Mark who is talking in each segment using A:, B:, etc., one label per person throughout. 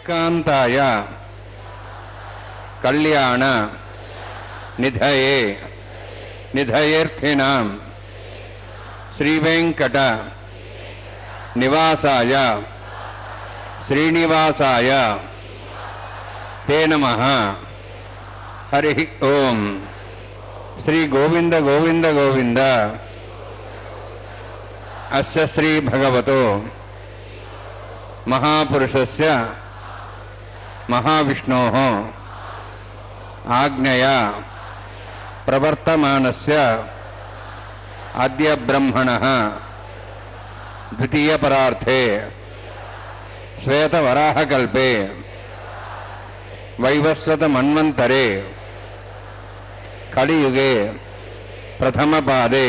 A: कांताय कल्याण निधये निधयेर्थिनां श्रीवेंकट निवासाय श्रीनिवासाय ते नमः। हरि ओम। श्री गोविंद गोविंद गोविंद अस्य श्री भगवतो महापुरुषस्य महाविष्णोः आज्ञया प्रवर्तमानस्य अद्य ब्रह्मणः द्वितीय परार्थे श्वेतवराहकल्पे वैवस्वत मन्वन्तरे कलियुगे प्रथम पादे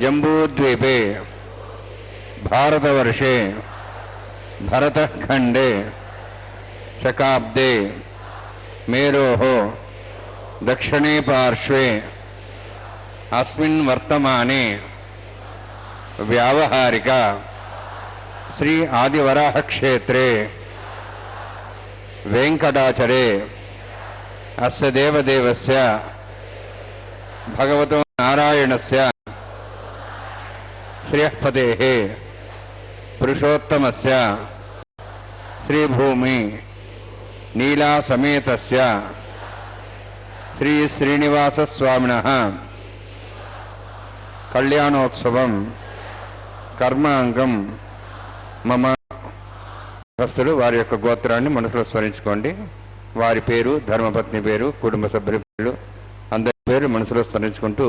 A: जम्बूद्वीपे भारतवर्षे भरतखंडे शकाब्दे मेरोः दक्षिणे पार्श्वे अस्मिन् वर्तमाने व्यावहारिक श्री आदिवराह क्षेत्रे वेंकटाचले अस्य देवदेवस्य भगवतो नारायणस्य श्रियःपतेः पुरुषोत्तमस्य श्रीभूमि नीला समेतस्य श्री श्रीनिवास स्वामिनः कल्याणोत्सवं कर्मांगं मम భక్తులు వారి యొక్క గోత్రాన్ని మనసులో స్మరించుకోండి. వారి పేరు, ధర్మపత్ని పేరు, కుటుంబ సభ్యుల పేరు, అందరి పేరు మనసులో స్మరించుకుంటూ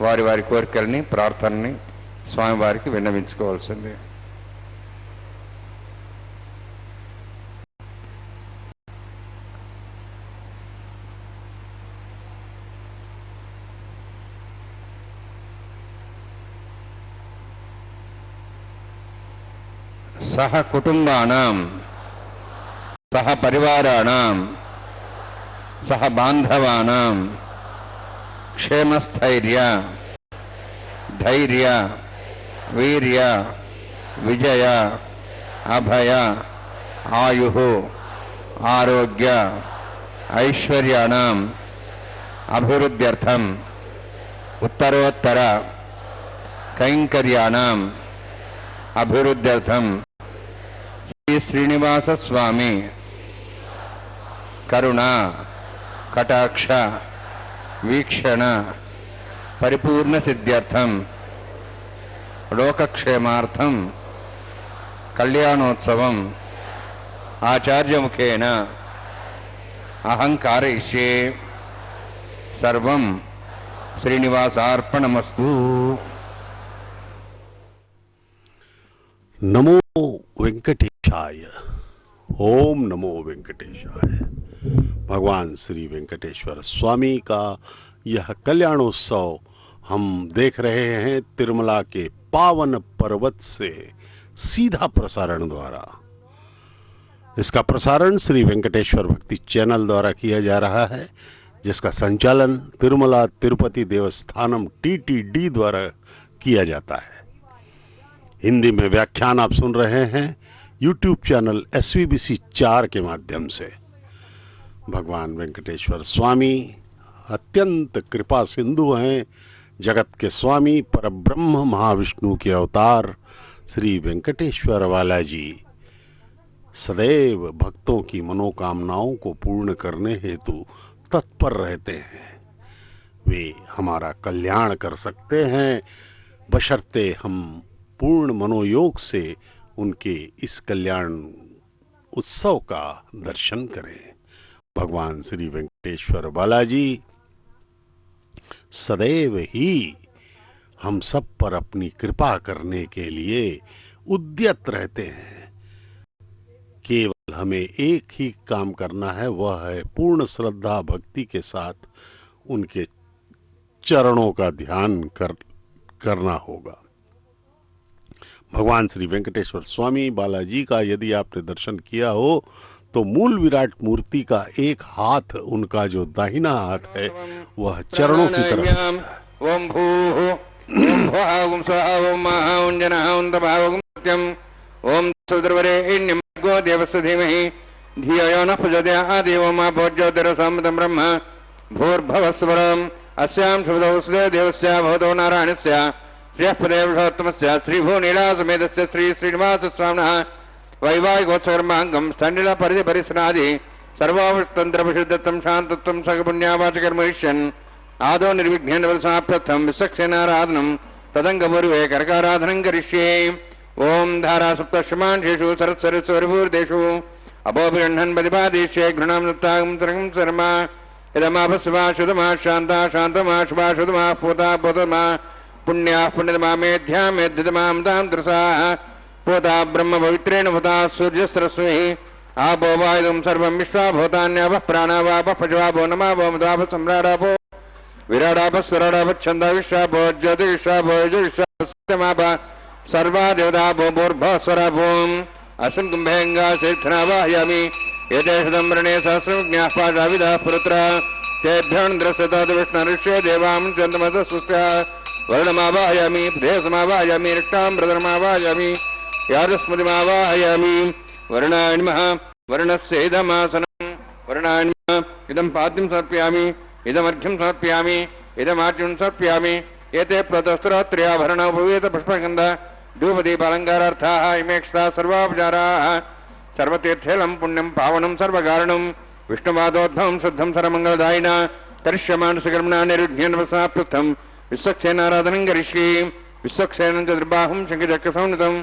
A: వారి వారి కోరికల్ని, ప్రార్థనని స్వామివారికి విన్నవించుకోవాల్సింది. सह कुटुंबानां सह परिवाराणां सह बांधवानां क्षेमस्थैर्य धैर्य वीर्य विजय अभय आयुः आरोग्य ऐश्वर्याणां अभिवृद्ध्यर्थं उत्तरोत्तर कैंकर्याणां अभिवृद्ध्यर्थं श्री श्रीनिवास स्वामी करुणा कटाक्ष वीक्षण परिपूर्ण सिद्ध्यर्थं लोकक्षेमार्थं कल्याणोत्सवं आचार्यमुखेन अहं कारयिष्ये. सर्वं श्रीनिवासार्पणमस्तु.
B: नमो वेंकटेशाय. ओम नमो वेंकटेशाय. भगवान श्री वेंकटेश्वर स्वामी का यह कल्याणोत्सव हम देख रहे हैं तिरुमला के पावन पर्वत से सीधा प्रसारण द्वारा. इसका प्रसारण श्री वेंकटेश्वर भक्ति चैनल द्वारा किया जा रहा है, जिसका संचालन तिरुमला तिरुपति देवस्थानम TTD द्वारा किया जाता है. हिंदी में व्याख्यान आप सुन रहे हैं YouTube चैनल SVBC 4 के माध्यम से. भगवान वेंकटेश्वर स्वामी अत्यंत कृपा सिंधु हैं. जगत के स्वामी परब्रह्म महाविष्णु के अवतार श्री वेंकटेश्वर वाला जी सदैव भक्तों की मनोकामनाओं को पूर्ण करने हेतु तत्पर रहते हैं. वे हमारा कल्याण कर सकते हैं बशर्ते हम पूर्ण मनोयोग से उनके इस कल्याण उत्सव का दर्शन करें. भगवान श्री वेंकटेश्वर बालाजी सदैव ही हम सब पर अपनी कृपा करने के लिए उद्यत रहते हैं. केवल हमें एक ही काम करना है, वह है पूर्ण श्रद्धा भक्ति के साथ उनके चरणों का ध्यान करना होगा. भगवान श्री वेंकटेश्वर स्वामी बालाजी का यदि आपने दर्शन किया हो तो मूल विराट मूर्ति का एक हाथ, उनका जो दाहिना हाथ है, वह चरणों की तरफ.
A: ओम भूः ओम भुवः ओम स्वः ओम महः ओम जनः ओम तपः ओम सत्यम् ओम सुदर्वरेण्यं भर्गो देवस्य धीमहि धियो यो नः प्रचोदयात् देवो मा भोज्योतिरसंमतं ब्रह्म भूर्भुवस्वरम् अस्यां शुभदोषदे देवस्य भवतो नारायणस्य श्रीयःपदेवोत्तमस्य श्रीभूनीलासमेतस्य श्री श्रीनिवास स्वामिनः वैवाहिकोत्सवकर्माङ्गं स्थण्डिल परिधि परिस्नादि सर्वावतन्त्रपरिशुद्धत्वं शान्तत्वं सकपुण्यावाचकर्मयिष्यन् आदौ निर्विघ्नेन समाप्यर्थं विश्वक्सेनाराधनं तदङ्गपूर्वे करकाराधनं करिष्ये. ओम धारा सप्तशमांशेषु सरत्सरस्वरिभूर्देषु अपोभिगृह्णन् प्रतिपादिष्ये घृणां दत्तागं तरगं शर्मा इदमाभस्वा शुद्धमा शान्ता शान्तमा शुभा शुद्धमा पूता पूतमा पुण्याः पुण्यतमा मेध्या मेध्यतमां तां दृशाः पूता ब्रह्म पवित्रेण भूता सूर्यस्रस्वैः आपो वायुं सर्वं विश्वा भूतान्यापः प्राणावापः पशवा भो नमा भो मदापः सम्राडापो विराडापस्वराडापच्छन्दा विश्वापो ज्योतिविश्वापो यजुविश्वापसत्यमाप सर्वा देवता भूर्भुवस्वराभूम् अस्मिन् कुम्भेऽङ्गासेत्थनावाहयामि एते शतम्बरणे सहस्रज्ञाः पाशाविदाः पुरुत्रा तेभ्योऽन्द्रस्यतोद विष्णुऋष्यो देवां चन्द्रमतस्वस्यः वर्णमावाहयामि प्रदेशमावाहयामि रक्ताम्बरधरमावाहयामि यादस्मृतिमावाहयामि वर्णाय नमः वर्णस्य इदमासनं वर्णाय नमः इदं पाद्यं समर्पयामि इदमर्घ्यं समर्पयामि इदमार्घ्यं समर्पयामि एते प्रतस्त्रोत्र्याभरणोपवीत पुष्पगन्ध धूपदीपालङ्कारार्थाः इमेक्षता सर्वापचाराः सर्वतीर्थेलं पुण्यं पावनं सर्वकारणं विष्णुपादोद्भवं शुद्धं सर्वमङ्गलदायिना करिष्यमानसकर्मणा निरुध्यन्वसाप्युक्तं विश्वक्सेनाराधनं करिष्ये विश्वक्सेनं च दुर्बाहुं शङ्खचक्रसंयुतं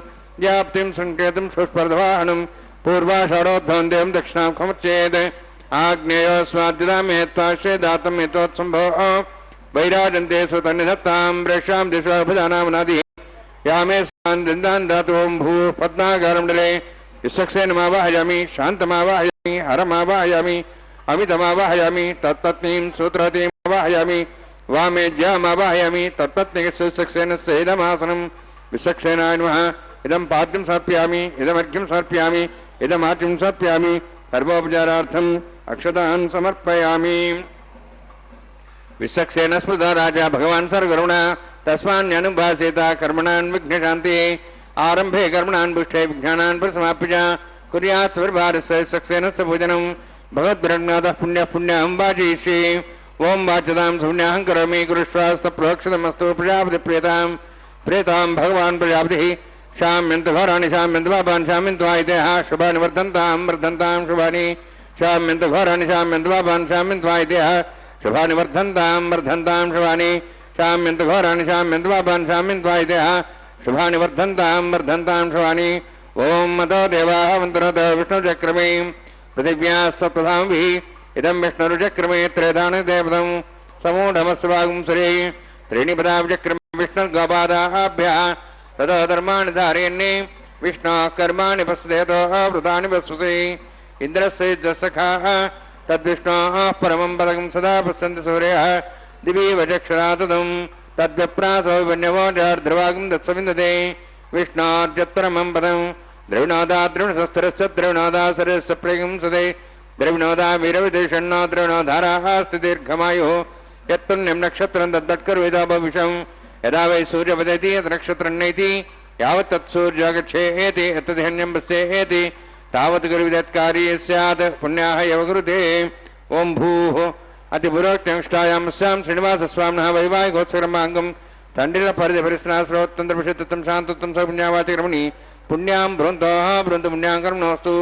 A: व्याप्तिं सङ्केतं सुस्पर्धवाहनं पूर्वाषाढोद्भवं देवं दक्षिणां खमुच्चेत् आग्नेयोस्माद्यदामेत्वाश्चेदातं हेतोत्सम्भो वैराजन्ते सुतन्निधत्तां प्रेक्षां दिशाभिधानामनादिः यामे स्वान् धातुं भू पद्माकारमण्डले विश्वक्सेनमावाहयामि शान्तमावाहयामि हरमावाहयामि अमितमावाहयामि तत्पत्नीं सूत्रवतीमावाहयामि वामे ज्यामावाहयामि तत्पत्नीस्य विश्वक्सेनस्य इदमासनं विश्वक्सेनाय नमः इदं पाद्यं समर्पयामि इदमर्घ्यं समर्पयामि इदमार्घ्यं समर्पयामि सर्वोपचारार्थम् अक्षतान् समर्पयामि विश्वक्सेन स्मृता राजा भगवान् सर्वगरुण तस्मान्यनुभासेता कर्मणान् विघ्नशान्ति आरम्भे कर्मणान् पुष्टे विज्ञानान् परिसमाप्य कुर्यात् सर्वभारस्य विश्वक्सेनस्य पूजनं भगवद्ब्रह्मनाथः पुण्यः पुण्यं वाचयिष्ये ओं वाचतां शून्याहं करोमि गुरुश्वास्तप्रोक्षतमस्तु प्रजापतिप्रियतां प्रेतां भगवान् प्रजापतिः शाम्यन्तघोराणि शाम्यन्तपापान् शाम्यन्त्वायितेः शुभानि वर्धन्तां शुभानि शाम्यन्तघोराणि शाम्यन्तपापान् शाम्यन्त्वायितेः शुभानि वर्धन्तां शुभानि शाम्यन्तघोराणि शाम्यन्तपापान् शाम्यन्त्वायितेः शुभानि वर्धन्तां शुभानि ओं मतो देवाः वन्तनोत विष्णुचक्रमे पृथिव्याः सप्तधामभिः इदं विष्णुरुचक्रमे त्रेधानि देवतं समूढमस्वागुं सुरे त्रीणि पदाविचक्रमे विष्णुर्गोपादाभ्यः ततो धर्माणि धारयन्ने विष्णोः कर्माणि पश्येतोः वृतानि पश्यसि इन्द्रस्य जसखाः तद्विष्णोः परमं पदकं सदा पश्यन्ति सूर्यः दिवि वचक्षरा तदं तद्व्यप्रासो विन्यवो ध्रुवागं दत्सविन्दते विष्णोर्जत्परमं पदं द्रविणोदा द्रविणशस्त्रस्य द्रविणोदा सरस्य प्रेगं सदे द्रविणोदा वीरविदेशन्नो द्रविणोधाराः अस्ति दीर्घमायुः यत्पुण्यं नक्षत्रं तद्वत्कर्वेदा भविष्यं यदा वै सूर्यपतति यत् नक्षत्रं नैति यावत् तत्सूर्यागच्छेति यत्तद्धन्यं पश्येति तावत् गुरुविदत्कारी स्यात् पुण्याः एव कुरुते ओं भूः अतिपुरोक्त्यङ्ष्टायामस्यां श्रीनिवासस्वामिनः वैवाहिकोत्सवकर्माङ्गं तण्डिलपरिधिपरिस्नाश्रोत्तन्द्रविषित्तं शान्तत्वं सपुण्यावाचिक्रमणि पुण्यां भ्रुवन्तोः भ्रुवन्तु पुण्यां कर्मणोऽस्तु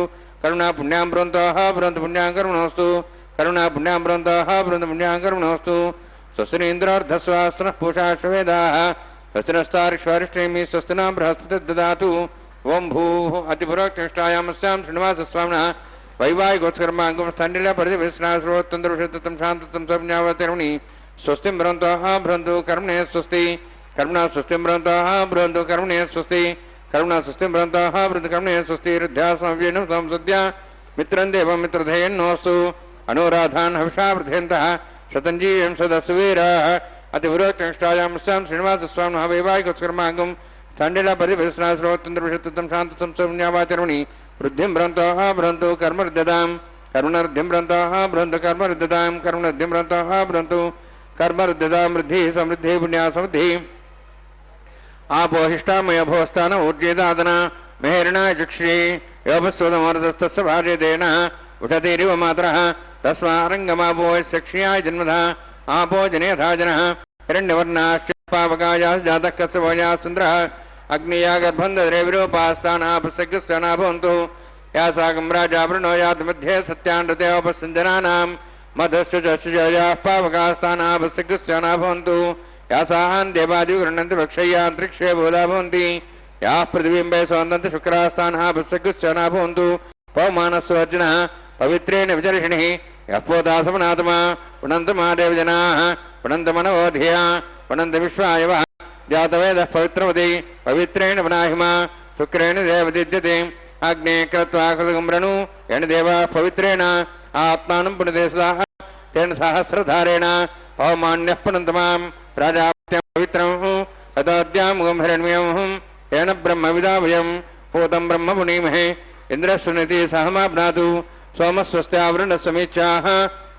A: करुणा पुण्यां भ्रुवन्तोः भ्रुवन्तु पुण्यां कर्मणोऽस्तु करुणा पुण्यां भ्रुवन्तोः भ्रुवन्तु पुण्यां कर्मणोऽस्तु स्वस्तिनीन्द्रार्धस्वास्तनः पूषा श्वेदाः स्वस्तिनस्तारिष्वारिष्टेमि स्वस्तिनां बृहस्पतिर्ददातु ओं भूः अतिपुरोक्तिष्ठायामस्यां श्रीनिवासस्वामिनः वैवाहिकोत्सकर्माङ्गं स्थण्डिलपरिधिपरिस्नाश्रोत्तन्द्रविषित्तं शान्तत्वं सपुण्यावाचिक्रमणि स्वस्तिं भ्रुवन्तोः भ्रुवन्तु कर्मणे स्वस्ति कर्मणा स्वस्तिं भ्रुवन्तोः भ्रुवन्तु कर्मणे स्वस्ति कर्मणा स्वस्तिं भ्रुवन्तोः भ्रुवन्तु कर्मणे स्वस्ति रुद्ध्यास्मव्येनं संसद्या मित्रं देवं मित्रधेयन्नोऽस्तु अनुराधान् हविषा वृद्धयन्तः शतञ्जीवं सदस्वीराः अतिपुरोक्तिष्ठायामस्यां श्रीनिवासस्वामिनः वैवाहिकोत्सकर्माङ्गं स्थण्डिलपरिधिपरिस्नाश्रोत्तन्द्रविषित्तं शान्तत्वं सपुण्यावाचिक्रमणि वृद्धिं भ्रुवन्तोः भ्रुवन्तु कर्मरुद्धतां कर्मणरुद्धिं भ्रुवन्तोः भ्रुवन्तु कर्मरुद्धतां कर्मणरुद्धिं भ्रुवन्तोः भ्रुवन्तु कर्मरुद्धतां वृद्धिः समृद्धिः पुण्या समृद्धिः आपोहिष्टामय भोस्तान ऊर्जेदादना मेहरणाय चक्षुषे योपस्वदमोरतस्तस्य भार्यतेन उठतिरिव मातरः तस्मारङ्गमापो यस्यक्षियाय जन्मधा आपो जनेथा जनः हिरण्यवर्णाश्च पावकायाः जातः कस्य भोजाः सुन्दरः अग्निया गर्भं दद्रे विरूपास्तानापसग्रस्तना भवन्तु यासाकं राजा वृणोयात् मध्ये सत्यानृतेवपस्सञ्जनानां मधस्य चयाः पावकास्तानापसग्रस्तना भवन्तु यासाहान् देवादिगृह्णन्ति भक्षय्यान्तरिक्षे बोधा भवन्ति याः प्रतिबिम्बे सौन्दन्ति शुक्रास्तानापसग्रस्तना भवन्तु पवमानस्वर्जनः पवित्रेण विचर्षिणिः यः पोतासमनात्मा पुनन्तु महादेवजनाः पुनन्तु मनवोधिया पुनन्तु विश्वायवः जातवेदः पवित्रवती पवित्रेण पुनाहिमा शुक्रेण देवदिद्यते अग्ने कृत्वा कृतगुम्रणु येन देवाः पवित्रेण आत्मानं पुनते सदा तेन सहस्रधारेण अवमान्यः पुनन्तमां प्राजापत्यं पवित्रं ततोद्यामुगं हिरण्मयं येन ब्रह्मविदा वयं भूतं ब्रह्म पुनीमहे इन्द्रस्वनिति सहमाप्नातु सोमस्वस्त्यावृणस्वमीच्याः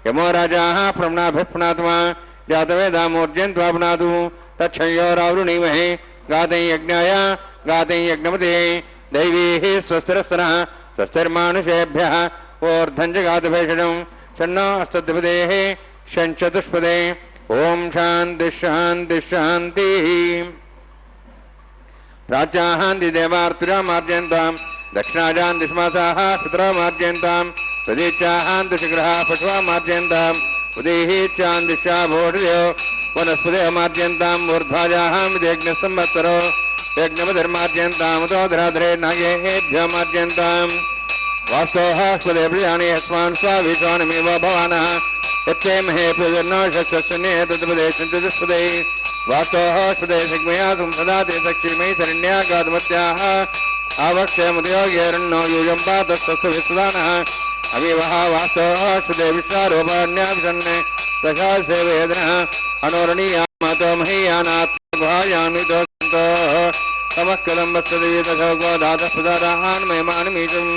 A: यमो राजाः प्रम्नाभिप्नात्मा जातवेदामूर्जयन्त्वाप्नातु तच्छयोरावृणीमहे गातै यज्ञाय गातै यज्ञपते दैवीः स्वस्तिरस्तनः स्वस्तिर्मानुषेभ्यः ऊर्ध्वं जगातभेषजं शन्नो अस्तद्विपदेः शञ्चतुष्पदे ओम शांति शांति शांतिः प्राच्याहान्ति देवार्तुरामार्जयन्तां दक्षिणाजान्ति श्मासाः पितरामार्जयन्तां प्रदीच्याहान्ति शिखरः पशुवामार्जयन्तां उदीहीच्यान्ति शाभोढयो वनस्पतिमार्जयन्तां ऊर्ध्वाजाहां विदेग्नसंवत्सरो यज्ञपतिर्मार्जयन्ताम् उतोदराधरे नागेभ्योमार्जयन्तां वास्तवः स्पदे प्रियाणि यस्मान् स्वाविश्वानमेव भवानः यच्चेमहे प्रजन्नोषस्वने तद्पदे सञ्चतुष्पदे वास्तवः स्पदे सिग्मया संसदाते सक्षिमयि शरण्यागाधमत्याः आवक्षयमुदयोगेरण्णो यूयं पातस्तस्तु विस्वदानः अविवः वास्तवः स्पदे विश्वारोपाण्याभिषन्ने प्रशासेवेदनः अनोरणीयामातो महीयानात्मगुहायान्वितोऽन्तः तमःकलं वस्तदेवी तथो गोदातः मयमानमीशं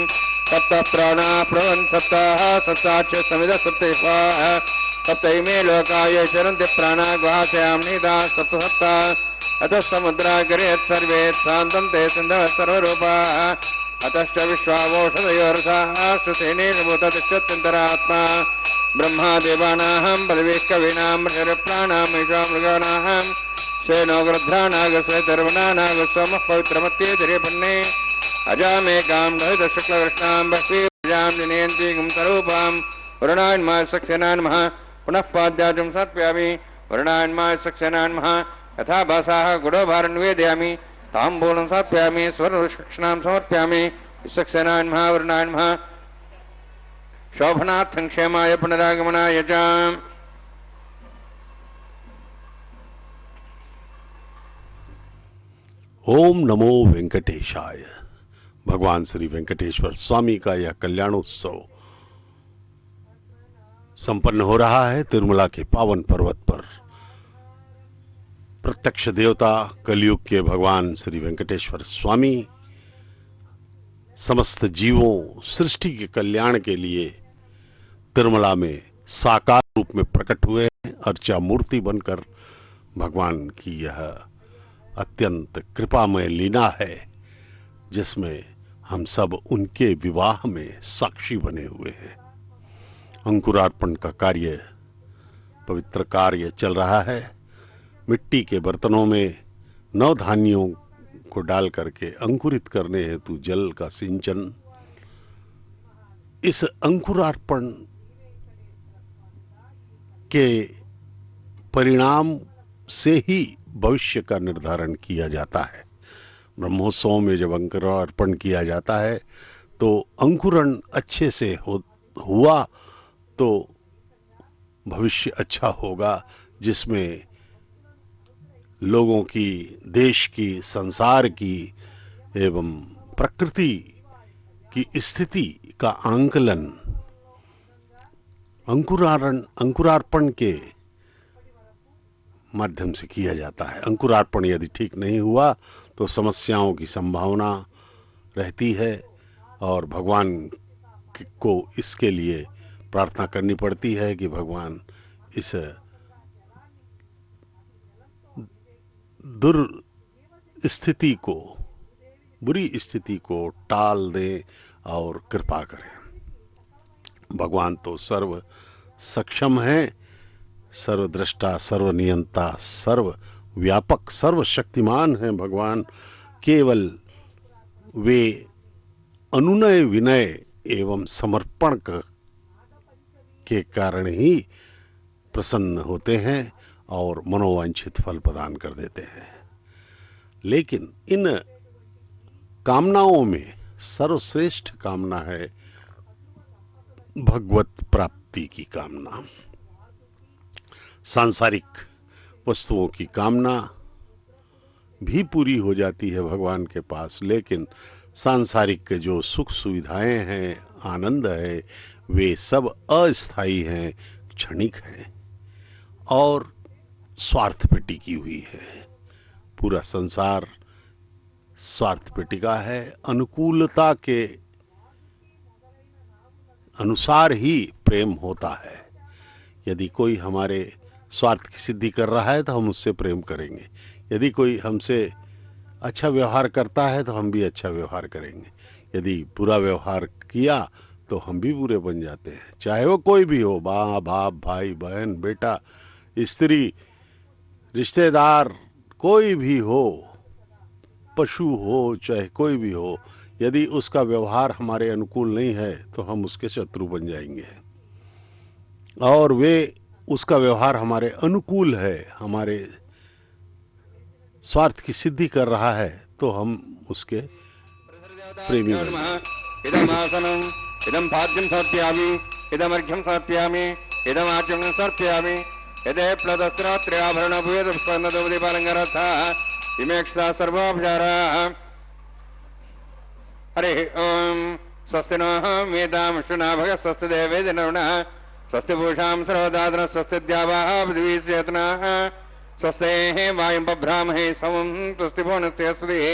A: सप्त प्राणा प्रवन् सप्ताह सप्ताक्ष समिद सप्तेष्वाः सप्तैमे लोकाय चरन्ति प्राणा गुहास्यां नीता सप्त सप्ता अतः समुद्रागरेत् सर्वेत् शान्तं ते सिन्धवः सर्वरूपाः अतश्च विश्वावोषधयोरथाश्चसेनेषु भूततिष्ठत्यन्तरात्मा ब्रह्मादेवानां बलवेः कवीनां ऋषिप्राणां महिषा मृगाणां श्वेनो गृध्रानागस्वैतर्वनानागस्वमः पवित्रमत्येतिरेपन्ने अजामेकां लोहित शुक्लकृष्णां बह्वीजां जनयन्तीं स्वरूपां वरुणान्माय सक्सेनान्मः पुनः पाद्याजं समर्पयामि वरुणान्माय सक्सेनान्मः यथा भासाः गुडोभारं निवेदयामि ताम्बूलं समर्पयामि स्वर्णशिक्षणां समर्पयामि सक्सेनान्मः वरुणान्मः शोभनार्थं क्षेमाय पुनरागमनाय च
B: ओम नमो वेंकटेशाय। भगवान श्री वेंकटेश्वर स्वामी का यह कल्याणोत्सव संपन्न हो रहा है तिरुमला के पावन पर्वत पर। प्रत्यक्ष देवता कलयुग के भगवान श्री वेंकटेश्वर स्वामी समस्त जीवों सृष्टि के कल्याण के लिए तिरुमला में साकार रूप में प्रकट हुए हैं। अर्चा मूर्ति बनकर भगवान की यह अत्यंत कृपामय लीला है जिसमें हम सब उनके विवाह में साक्षी बने हुए हैं। अंकुरार्पण का कार्य, पवित्र कार्य चल रहा है। मिट्टी के बर्तनों में नवधान्यों को डाल करके अंकुरित करने हेतु जल का सिंचन। इस अंकुरार्पण के परिणाम से ही भविष्य का निर्धारण किया जाता है। ब्रह्मोत्सव में जब अंकुरार्पण किया जाता है तो अंकुरण अच्छे से हुआ तो भविष्य अच्छा होगा, जिसमें लोगों की, देश की, संसार की एवं प्रकृति की स्थिति का आंकलन अंकुरार्पण के माध्यम से किया जाता है। अंकुरार्पण यदि ठीक नहीं हुआ तो समस्याओं की संभावना रहती है और भगवान को इसके लिए प्रार्थना करनी पड़ती है कि भगवान इस दुर्स्थिति को, बुरी स्थिति को टाल दें और कृपा करें। भगवान तो सर्व सक्षम है, सर्वद्रष्टा, सर्वनियंता, सर्व व्यापक, सर्वशक्तिमान है भगवान। केवल वे अनुनय, विनय एवं समर्पण के कारण ही प्रसन्न होते हैं और मनोवांछित फल प्रदान कर देते हैं। लेकिन इन कामनाओं में सर्वश्रेष्ठ कामना है भगवत प्राप्ति की कामना। सांसारिक वस्तुओं की कामना भी पूरी हो जाती है भगवान के पास, लेकिन सांसारिक के जो सुख सुविधाएं हैं, आनंद है, वे सब अस्थायी हैं, क्षणिक हैं। और स्वार्थ पे टिकी हुई है। पूरा संसार स्वार्थ पे टिका है। अनुकूलता के अनुसार ही प्रेम होता है। यदि कोई हमारे स्वार्थ की सिद्धि कर रहा है तो हम उससे प्रेम करेंगे। यदि कोई हमसे अच्छा व्यवहार करता है तो हम भी अच्छा व्यवहार करेंगे। यदि बुरा व्यवहार किया तो हम भी बुरे बन जाते हैं, चाहे वो कोई भी हो, माँ बाप, भाई बहन, बेटा, स्त्री, रिश्तेदार, कोई भी हो, पशु हो, चाहे कोई भी हो। यदि उसका व्यवहार हमारे अनुकूल नहीं है तो हम उसके शत्रु बन जाएंगे। और वे उसका व्यवहार हमारे अनुकूल है, हमारे स्वार्थ की सिद्धि कर रहा है, तो हम उसके प्रेमी बन जाएंगे।
A: इदमासनम इदम पाद्यम समर्पयामि इदमर्घ्यम समर्पयामि इदमाचमनं समर्पयामि यदे प्लदस्त्रात्र्याभरण भूयद स्पन्ददोपदीपालङ्कारथा इमेक्षता सर्वाभचाराः। हरिः ओम स्वस्ति नः मेधां शुना भगः स्वस्ति देवे जनरुणः स्वस्ति पूषां सर्वदातनः स्वस्ति द्यावाः पृथिवी चेतनाः स्वस्ति वायुं बभ्रामहे सोमं स्वस्ति भुवनस्य स्पतिः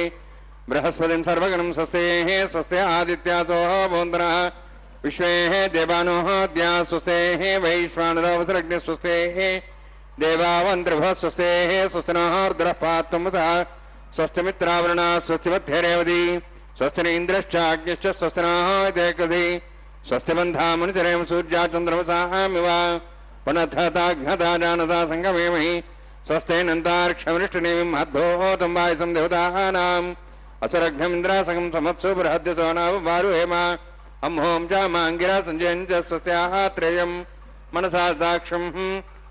A: बृहस्पतिं सर्वगणं स्वस्ति स्वस्ति आदित्यासो भवन्तः विश्वे देवानो द्या स्वस्ति वैश्वानरोऽवसरग्निः स्वस्ति देवावन्त्रिभः स्वस्ति स्वस्ति नः रुद्रः पात्वंसः स्वस्ति मित्रावरुणः स्वस्ति मध्ये रेवती स्वस्ति न इन्द्रश्चाग्निश्च स्वस्ति नः कृधि स्वस्ति बन्धा मुनिचरेम सूर्या चन्द्रमसामिव पुनः जानता सङ्गमेमहि स्वस्ति नन्तार्क्षमनिष्ठनेमिं महद्भूतं वायुसं देवतानाम् असुरघ्नमिन्द्रासकं समत्सु बृहद्यसो नाम वारुहेम अम्हों च माङ्गिरा सञ्जयं च स्वस्याः त्रेयं मनसा दाक्षं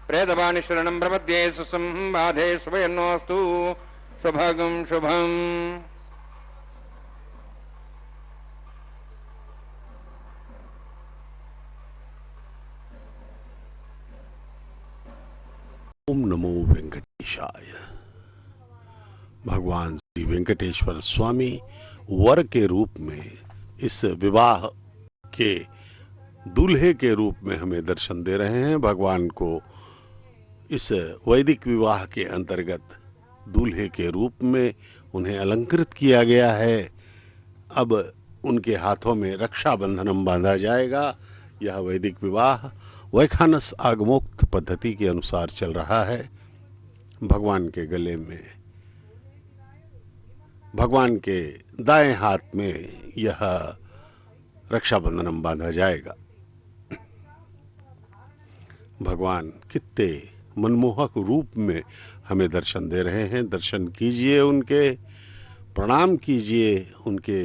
A: प्रेतपाणिशरणं प्रपद्ये सुसंबाधे शुभयन्नोऽस्तु शुभगं शुभम्।
B: ओम नमो वेंकटेशाय। भगवान श्री वेंकटेश्वर स्वामी वर के रूप में, इस विवाह के दूल्हे के रूप में हमें दर्शन दे रहे हैं। भगवान को इस वैदिक विवाह के अंतर्गत दूल्हे के रूप में उन्हें अलंकृत किया गया है। अब उनके हाथों में रक्षाबंधनम बांधा जाएगा। यह वैदिक विवाह वैखानस आगमोक्त पद्धति के अनुसार चल रहा है। भगवान के गले में, भगवान के दाएं हाथ में यह रक्षाबंधनम बांधा जाएगा। भगवान कितने मनमोहक रूप में हमें दर्शन दे रहे हैं। दर्शन कीजिए उनके, प्रणाम कीजिए, उनके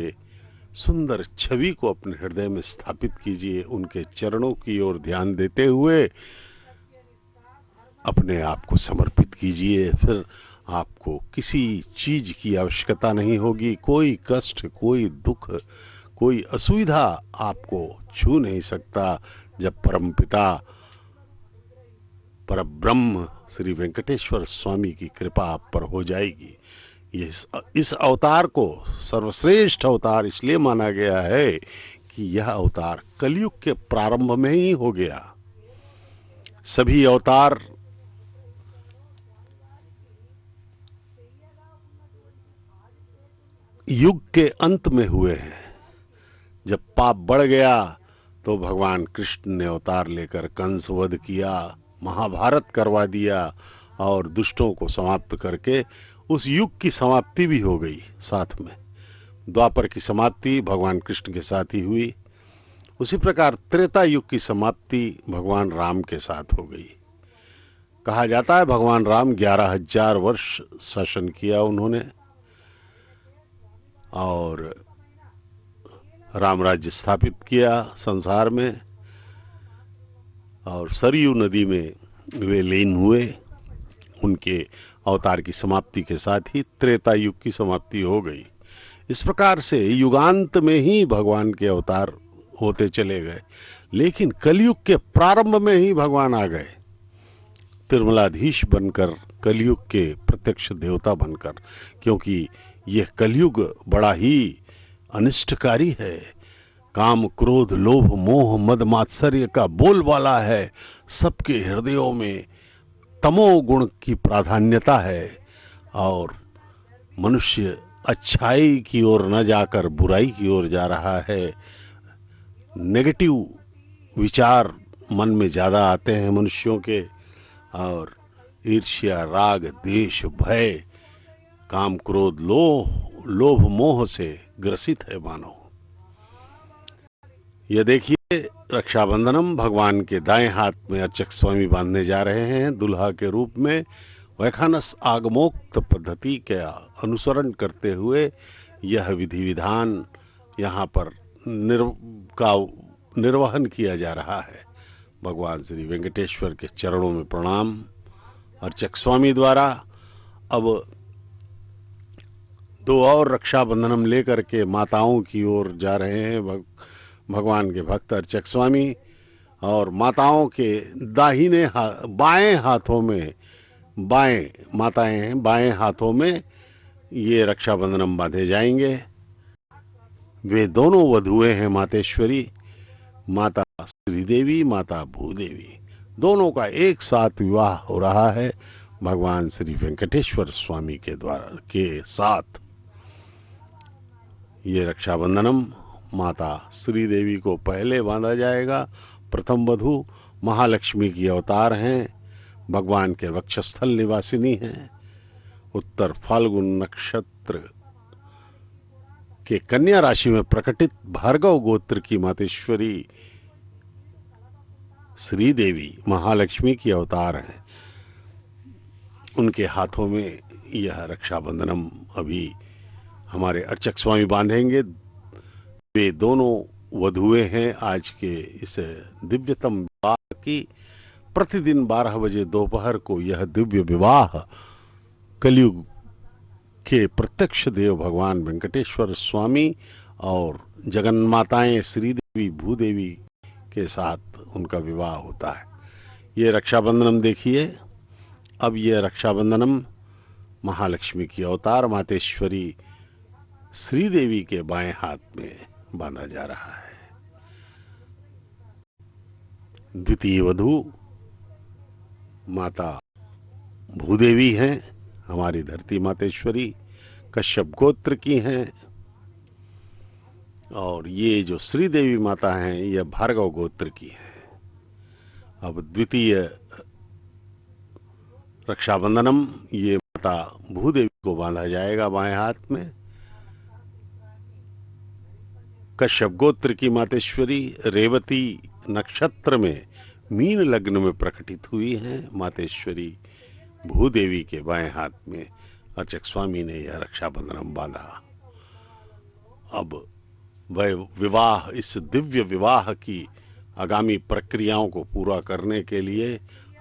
B: सुंदर छवि को अपने हृदय में स्थापित कीजिए। उनके चरणों की ओर ध्यान देते हुए अपने आप को समर्पित कीजिए। फिर आपको किसी चीज की आवश्यकता नहीं होगी। कोई कष्ट, कोई दुख, कोई असुविधा आपको छू नहीं सकता जब परमपिता परब्रह्म श्री वेंकटेश्वर स्वामी की कृपा आप पर हो जाएगी। इस अवतार को सर्वश्रेष्ठ अवतार इसलिए माना गया है कि यह अवतार कलयुग के प्रारंभ में ही हो गया। सभी अवतार युग के अंत में हुए हैं। जब पाप बढ़ गया तो भगवान कृष्ण ने अवतार लेकर कंस वध किया, महाभारत करवा दिया और दुष्टों को समाप्त करके उस युग की समाप्ति भी हो गई। साथ में द्वापर की समाप्ति भगवान कृष्ण के साथ ही हुई। उसी प्रकार त्रेता युग की समाप्ति भगवान राम के साथ हो गई। कहा जाता है भगवान राम 11,000 वर्ष शासन किया उन्होंने और राम राज्य स्थापित किया संसार में। और सरयू नदी में वे लीन हुए। उनके अवतार की समाप्ति के साथ ही त्रेता युग की समाप्ति हो गई। इस प्रकार से युगांत में ही भगवान के अवतार होते चले गए। लेकिन कलयुग के प्रारंभ में ही भगवान आ गए, तिरुमलाधीश बनकर, कलयुग के प्रत्यक्ष देवता बनकर। क्योंकि यह कलयुग बड़ा ही अनिष्टकारी है। काम, क्रोध, लोभ, मोह, मद, मात्सर्य का बोलबाला है। सबके हृदयों में तमोगुण की प्राधान्यता है और मनुष्य अच्छाई की ओर न जाकर बुराई की ओर जा रहा है। नेगेटिव विचार मन में ज़्यादा आते हैं मनुष्यों के, और ईर्ष्या, राग, द्वेष, भय, काम, क्रोध, लोभ मोह से ग्रसित है मानव। यह देखिए, रक्षाबंधनम भगवान के दाएं हाथ में अर्चक स्वामी बांधने जा रहे हैं दुल्हा के रूप में। वैखानस आगमोक्त पद्धति का अनुसरण करते हुए यह विधि विधान यहाँ पर निर्वहन किया जा रहा है। भगवान श्री वेंकटेश्वर के चरणों में प्रणाम। अर्चक स्वामी द्वारा अब दो और रक्षाबंधनम लेकर के माताओं की ओर जा रहे हैं भगवान के भक्त अर्चक स्वामी, और माताओं के दाहिने बाएं हाथों में, बाएं माताएं हैं, बाएं हाथों में ये रक्षाबंधनम बांधे जाएंगे। वे दोनों वधुएं हैं मातेश्वरी, माता श्रीदेवी, माता भूदेवी, दोनों का एक साथ विवाह हो रहा है भगवान श्री वेंकटेश्वर स्वामी के द्वारा के साथ। ये रक्षाबंधनम माता श्रीदेवी को पहले बांधा जाएगा। प्रथम वधु महालक्ष्मी की अवतार हैं, भगवान के वक्षस्थल निवासिनी हैं। उत्तर फाल्गुन नक्षत्र के कन्या राशि में प्रकटित भार्गव गोत्र की मातेश्वरी श्रीदेवी महालक्ष्मी की अवतार हैं। उनके हाथों में यह रक्षाबंधनम अभी हमारे अर्चक स्वामी बांधेंगे। वे दोनों वधुएं हैं आज के इस दिव्यतम विवाह की। प्रतिदिन 12 बजे दोपहर को यह दिव्य विवाह कलयुग के प्रत्यक्ष देव भगवान वेंकटेश्वर स्वामी और जगन्माताएं श्रीदेवी भूदेवी के साथ उनका विवाह होता है। ये रक्षाबंधनम देखिए, अब यह रक्षाबंधनम महालक्ष्मी की अवतार मातेश्वरी श्रीदेवी के बाएं हाथ में बांधा जा रहा है। द्वितीय वधु माता भूदेवी हैं, हमारी धरती मातेश्वरी कश्यप गोत्र की हैं, और ये जो श्रीदेवी माता हैं यह भार्गव गोत्र की हैं। अब द्वितीय रक्षाबंधनम ये माता भूदेवी को बांधा जाएगा बाएं हाथ में। कश्यप गोत्र की मातेश्वरी रेवती नक्षत्र में मीन लग्न में प्रकटित हुई हैं। मातेश्वरी भूदेवी के बाएं हाथ में अर्चक स्वामी ने यह रक्षाबंधनम बांधा। अब वह विवाह, इस दिव्य विवाह की आगामी प्रक्रियाओं को पूरा करने के लिए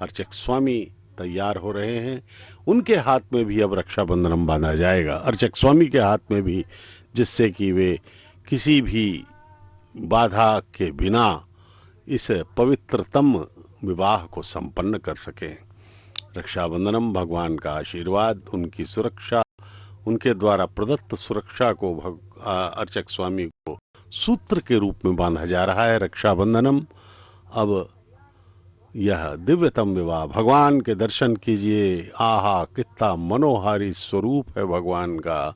B: अर्चक स्वामी तैयार हो रहे हैं। उनके हाथ में भी अब रक्षाबंधनम बांधा जाएगा, अर्चक स्वामी के हाथ में भी, जिससे कि वे किसी भी बाधा के बिना इस पवित्रतम विवाह को संपन्न कर सकें। रक्षाबंधनम भगवान का आशीर्वाद, उनकी सुरक्षा, उनके द्वारा प्रदत्त सुरक्षा को अर्चक स्वामी को सूत्र के रूप में बांधा जा रहा है रक्षाबंधनम। अब यह दिव्यतम विवाह, भगवान के दर्शन कीजिए। आहा, कितना मनोहारी स्वरूप है भगवान का।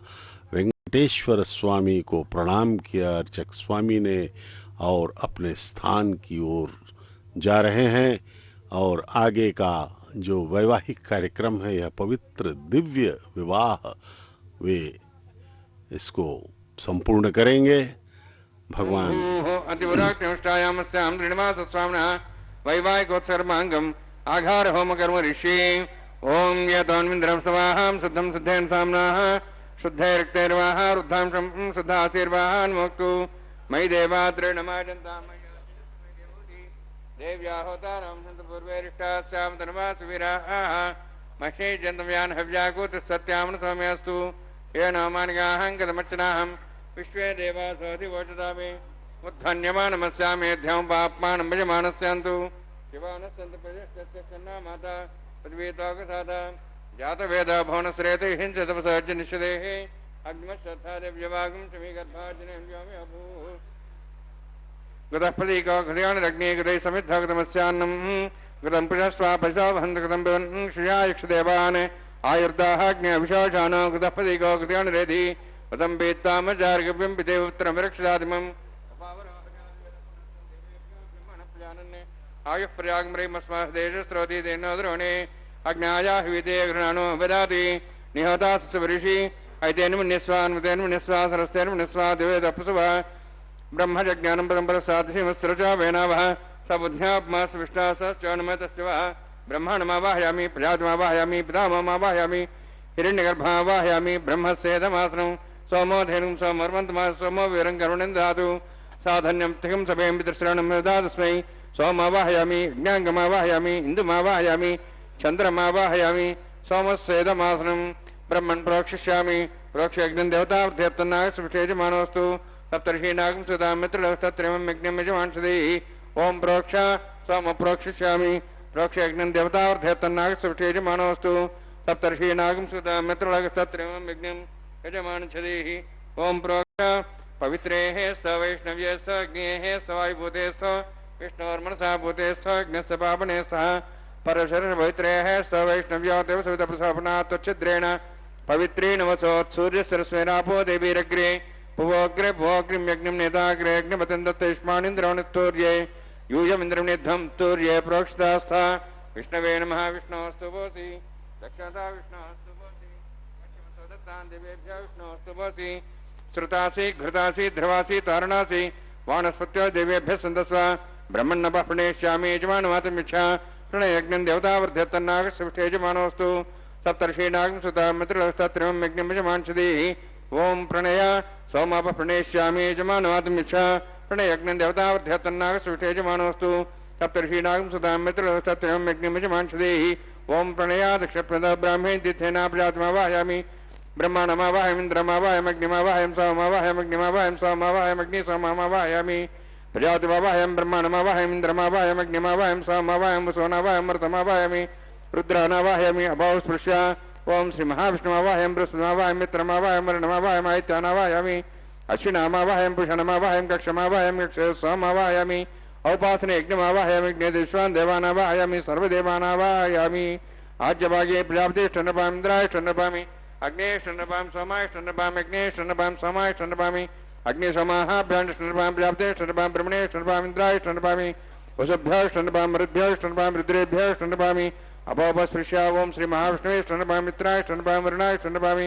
B: वेंकटेश्वर स्वामी को प्रणाम किया अर्चक स्वामी ने और अपने स्थान की ओर जा रहे हैं, और आगे का जो वैवाहिक कार्यक्रम है, यह पवित्र दिव्य विवाह, वे इसको संपूर्ण करेंगे। भगवान
A: अतिवराक्तिष्टायामस्याम दृढ़मास स्वामिनः वैवाहिकोत्सर्मांगम आघार होम कर्म ऋषि ओम यतोन्विन्द्रम स्वाहाम शुद्धम शुद्धेन सामनाः शुद्धे रक्तैर्वाह रुद्धां शुद्धाशीर्वाहान् मोक्तु मयि देवाद्रेणमाजन्तां देव्या होतारं सन्तु पूर्वैरिष्टास्यां तन्वासुवीराः मह्ये जन्तव्यान् हव्याकूत सत्यामन सौम्यस्तु येन मानिगाहं कदमर्चनाहं विश्वे देवासोऽधि वोचतामि उत्थन्यमानमस्यामेध्यं पाप्मानं भजमानस्यन्तु शिवानस्यन्तु प्रजस्तस्य माता तद्वेताकसादा जातवेद भवनश्रेते हिंस तपसर्ज निषदेः अग्निमश्रद्धा देव्यवागं समीगर्भार्जने व्योमे अभूत् गतः प्रतीको गदयानरग्ने गदै समिद्धगतमस्यान्नं कृतं पुषस्वा पशो वहन्त कृतं पिबन् श्रिया यक्षदेवान् आयुर्दाः अग्न्यभिशोषानो कृतः पदीको कृत्यानुरेधि कृतं पीत्वामजार्गव्यं पिते उत्तरं विरक्षदातिमम् आयुः प्रयागम्रेमस्माः देशस्रोति तेनो द्रोणे अज्ञाया हिविते घृणानो वदाति निहता सुवऋषि ऐतेन मुनिस्वान् मुनिस्वा सरस्तेन मुनिस्वा दिवे तपसुवा ब्रह्मज्ञानं पदं पदसाधिमस्रचा वेनावः स बुद्ध्यात्मा सविष्टा सश्चौनमतश्च वः ब्रह्माण्डमावाहयामि प्रजातमावाहयामि पितामहमावाहयामि हिरण्यगर्भावाहयामि ब्रह्मस्येदमासनं सोमो धेनुं सोमर्वन्तमा सोमो वीरं करुणं ददातु साधन्यं तिकं सभें पितृश्रणं ददातस्मै सोमावाहयामि ज्ञाङ्गमावाहयामि इन्दुमावाहयामि चन्द्रमावाहयामि सोमस्येदमासनं ब्रह्मन् प्रोक्षिष्यामि प्रोक्ष्यज्ञं देवतावृत्यत्तन्नागस्पृष्टेजमानोऽस्तु सप्तर्षीनागं सुतां मित्रलस्तत्रिमं यज्ञं यजमांसदेहि ओं प्रोक्ष सोम प्रोक्षिष्यामि प्रोक्ष्यज्ञं देवतावृत्यत्तन्नागस्पृष्टेजमानोऽस्तु सप्तर्षीनागं सुतां मित्रलस्तत्रिमं यज्ञं यजमांसदेहि ओं प्रोक्ष पवित्रेः स्त वैष्णव्यस्थ अग्नेः स्त वायुभूतेस्थ विष्णोर्मनसा भूतेस्थ अग्नस्य पावने स्तः परशरपवित्रेः स्त वैष्णव्यो देवसवितप्रसापना त्वच्छिद्रेण पवित्रेण वसोत्सूर्यसरस्वेनापो देवीरग्रे पुवोग्रे भोग्रिं यज्ञं नेताग्रे यज्ञपतिं दत्तयुष्माणीन्द्रवणित्तूर्ये यूयमिन्द्रं निध्वं तूर्ये प्रोक्षितास्था विष्णवे नमः विष्णोस्तु भोसि दक्षता विष्णोस्तु भोसि दत्तान् देवेभ्यः विष्णोस्तु भोसि श्रुतासि घृतासि ध्रुवासि तारणासि वानस्पत्यो देवेभ्यः सन्दस्व ब्रह्मण्णपः प्रणेष्यामि यजमानमातमिच्छा प्रणयज्ञं देवतावर्ध्यत्तन्नागस्पृष्टे यजमानोऽस्तु सप्तर्षीनागं सुतां मित्रलस्तत्रिमं यज्ञं यजमांसदेहि ओं प्रणय सोमापः प्रणेष्यामि यजमानमातमिच्छा प्रणयज्ञं देवतावर्ध्यत्तन्नागस्पृष्टे यजमानोऽस्तु सप्तर्षीनागं सुतां मित्रलस्तत्रिमं यज्ञं यजमांसदेहि ओं प्रणयादक्षप्रद ब्राह्मे दिथेना प्रजातमावाहयामि ब्रह्माणमावाहयमिन्द्रमावाहयमग्निमावाहयं सोममावाहयमग्निमावाहयं सोममावाहयमग्नि सोममावाहयामि प्रजातिमावाहयं ब्रह्माणमावाहयम् इन्द्रमावाहयमग्निमावाहयं सोममावाहयं वसोनावाहयं मरुतमावाहयामि रुद्रानावाहयामि अभाव स्पृश्य ओं श्री महाविष्णुमावाहयं बृहस्पतिमावाहयं मित्रमावाहयं वरुणमावाहयं आदित्यानावाहयामि अश्विनामावाहयं पुषणमावाहयं कक्षमावाहयं कक्ष सोममावाहयामि औपासने यज्ञमावाहयामि यज्ञदेश्वान् देवानावाहयामि सर्वदेवानावाहयामि आज्यभागे प्रजापतिष्ठन्नपामि इन्द्रायष्ठन्नपामि अग्नेष्ठन्नपां सोमायष्ठन्नपां यज्ञेष्ठन्नपां सोमायष्ठन्नपामि अग्निसमाहाभ्याण्डष्ठन्नपां प्रजापतिष्ठन्नपां ब्रह्मणेष्ठन्नपां इन्द्रायष्ठन्नपामि वसुभ्यष्ठन्नपां मरुद्भ्यष्ठन्नपां रुद्रेभ्यष्ठन्नपामि अपोपस्पृश्य ओं श्री महाविष्णुवेष्ठन्नपां मित्रायष्ठन्नपां वरुणायष्ठन्नपामि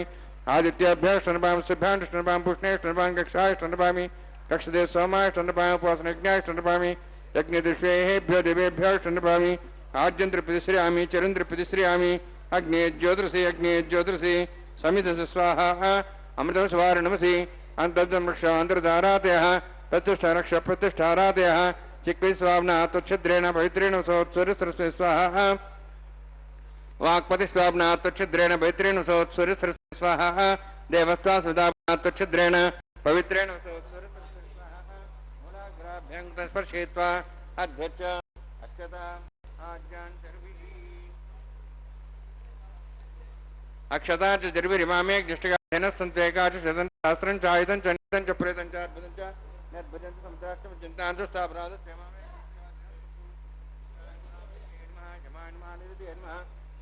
A: आदित्यभ्यष्ठन्नपां सिभ्याण्डष्ठन्नपां पुष्णेष्ठन्नपां कक्षायष्ठन्नपामि कक्षदेव सोमायष्ठन्नपां उपासनज्ञायष्ठन्नपामि यज्ञदिष्वेभ्यो देवेभ्यष्ठन्नपामि आद्यन्त्रप्रतिश्रयामि चरन्त्रप्रतिश्रयामि अग्ने ज्योतिषि समितस्य स्वाहा अमृतं स्वारणमसि अन्तर्दं रक्ष अन्तर्धारातयः प्रतिष्ठा रक्ष प्रतिष्ठारातयः चिक्विस्वाम्ना त्वच्छिद्रेण पवित्रेण सोत्सूर्यसरस्वे स्वाहा वाक्पतिस्वाम्ना त्वच्छिद्रेण पवित्रेण सोत्सूर्यसरस्वे स्वाहा देवस्त्वा सुदाम्ना त्वच्छिद्रेण पवित्रेण सोत्सूर्यसरस्वे स्वाहा मूलाग्राभ्यं तस्पर्शयित्वा अध्यक्ष अक्षता आज्ञान् अक्षता च जर्विरिमामे ज्येष्ठगाधेन सन्तेका च शतं सहस्रं च आयुधं च नितं च प्रेतं च अद्भुतं च नद्भजं च समुद्राष्टम चिन्तां च स्थापराध क्षेमामे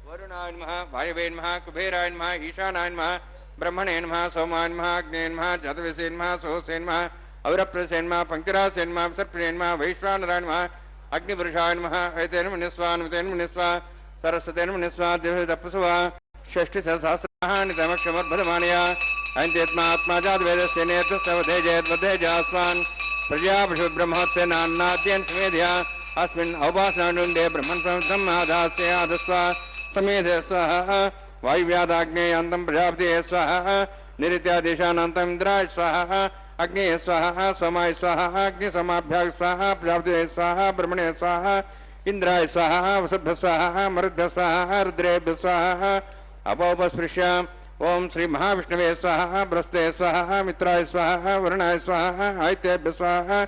A: वरुणाय नमः वायवे नमः कुबेराय नमः ईशानाय नमः ब्रह्मणे नमः सोमाय नमः अग्ने नमः जातवेसे नमः सोसे नमः अवरप्रसे नमः पंक्तिरासे नमः सर्पणे नमः वैश्वानराय नमः अग्निपुरुषाय नमः एतेन मुनिस्वा अनुतेन मुनिस्वा सरस्वतेन मुनिस्वा देवतपस्वा षष्टि सहस्राणि तमक्षमद्भदमानया अन्त्यत्मात्मा जातवेदस्य नेतृत्ववधे जयद्वधे जास्वान् प्रजापशु ब्रह्मस्य नान्नाद्यन् समेध्या अस्मिन् औपासनानुन्दे ब्रह्मन् समर्थम् आदास्य आदस्वा समेधे स्वाहा वायुव्यादाग्नेयान्तं प्रजापते स्वाहा निरित्यादेशानान्तम् इन्द्राय स्वाहा अग्ने स्वाहा सोमाय स्वाहा अग्निसमाभ्याग स्वाहा प्रजापते स्वाहा ब्रह्मणे स्वाहा इंद्राय स्वाहा वसुभ्य स्वाहा मरुद्भ्य स्वाहा रुद्रेभ्य स्वाहा अपोपस्पृश्य ओं श्री महाविष्णवे स्वाहा बृहस्पते स्वाहा मित्राय स्वाहा वरुणाय स्वाहा आदित्येभ्य स्वाहा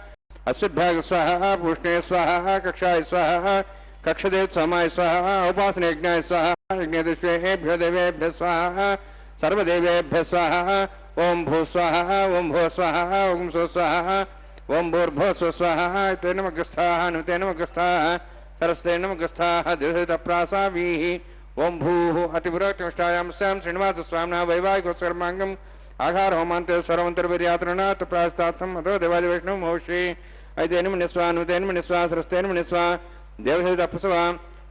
A: अश्वभ्याग स्वाहा पूष्णे स्वाहा कक्षाय स्वाहा कक्षदेव सोमाय स्वाहा उपासने यज्ञाय स्वाहा यज्ञदिष्वेभ्यो देवेभ्य स्वाहा सर्वदेवेभ्य स्वाहा ओं भू स्वाहा ओं भो स्वाहा ओं सो स्वाहा ओं भूर्भो सो स्वाहा तेन मग्रस्थाः नुतेन मग्रस्थाः सरस्ते नमगस्थाः दिवसप्रासावीः ओं भूः अतिपुरोक्तमिष्टायां स्यां श्रीनिवासस्वामिनः वैवाहिकोत्सर्माङ्गम् आघार होमान्ते स्वरमन्तर्वीर्यातृणात् प्रास्तात्सम् अथो देवादिवैष्णव मोक्षे ऐतेन मनिस्वा नुतेन मनिस्वा सरस्तेन मनिस्वा देवसहितप्रसवा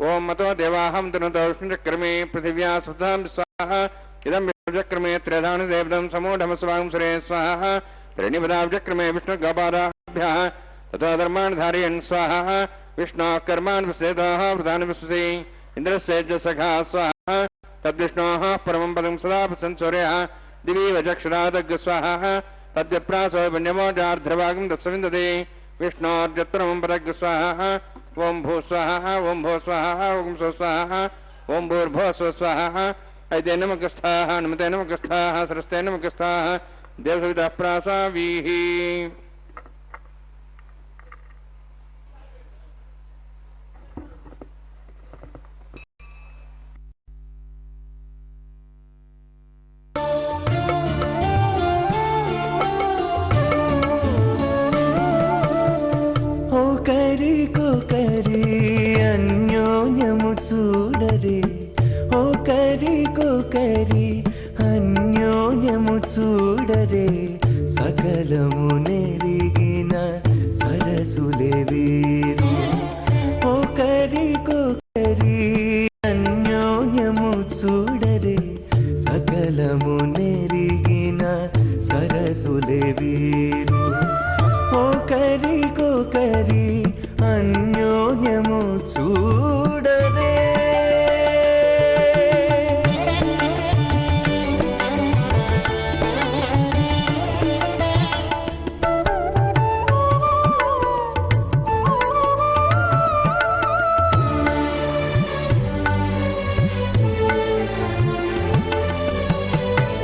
A: ओं मतो देवाहं तनुतो विष्णुचक्रमे पृथिव्या सुधां स्वाहा इदं विष्णुचक्रमे त्रेधानु देवदं समूढमस्वां सुरे स्वाहा त्रीणिपदाब्जक्रमे विष्णुगपादाभ्यः ततो धर्मान् धारयन् स्वाहा विष्णोः कर्मान् विश्लेषाः वृदान् विश्वसे इन्द्रस्य च सखा स्वाहा तद्विष्णोः परमं पदं सदा प्रसन्सूर्यः दिवि वचक्षुरादग् स्वाहा तद्यप्रासो पुण्यमोजार्ध्रभागं तत्सविन्दते विष्णोर्जत्परमं पदग् स्वाहा ओं भू स्वाहा ओं भो स्वाहा ओं सो स्वाहा ओं भूर्भो स्व स्वाहा ऐते नमगस्थाः नमते नमगस्थाः सरस्ते नमगस्थाः देवसवितः प्रासावीः
C: అన్యోన్యము చూడరే ఓ కరి అన్యోన్యము చూడరే సకలము నెరిగిన సరసులే వీరు ఓ కరి అన్యోన్యము చూడరే సకలము నెరిగిన సరసులే వీరు ఓ కరి అన్యోన్యము చూడరే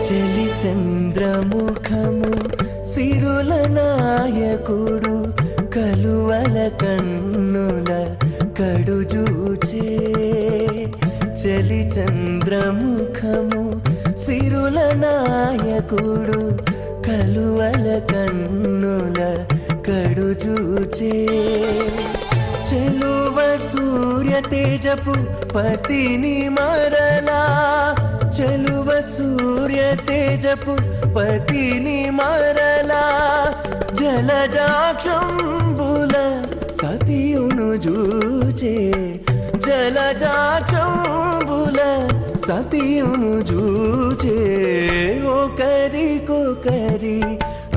C: చలి చంద్రముఖము సిరుల నాయకుడు కలువల కన్నుల కడుజూచే చలి చంద్రముఖము సిరుల నాయకుడు కలువల కన్నుల కడుజూచే చెలువ సూర్య తేజపు పతిని మరలా చెలువ సూర్య తేజపు పతిని మరలా జలజాక్షంబుల సతియును జూచే జలజాక్షంబుల సతియును జూచే ఓ కరి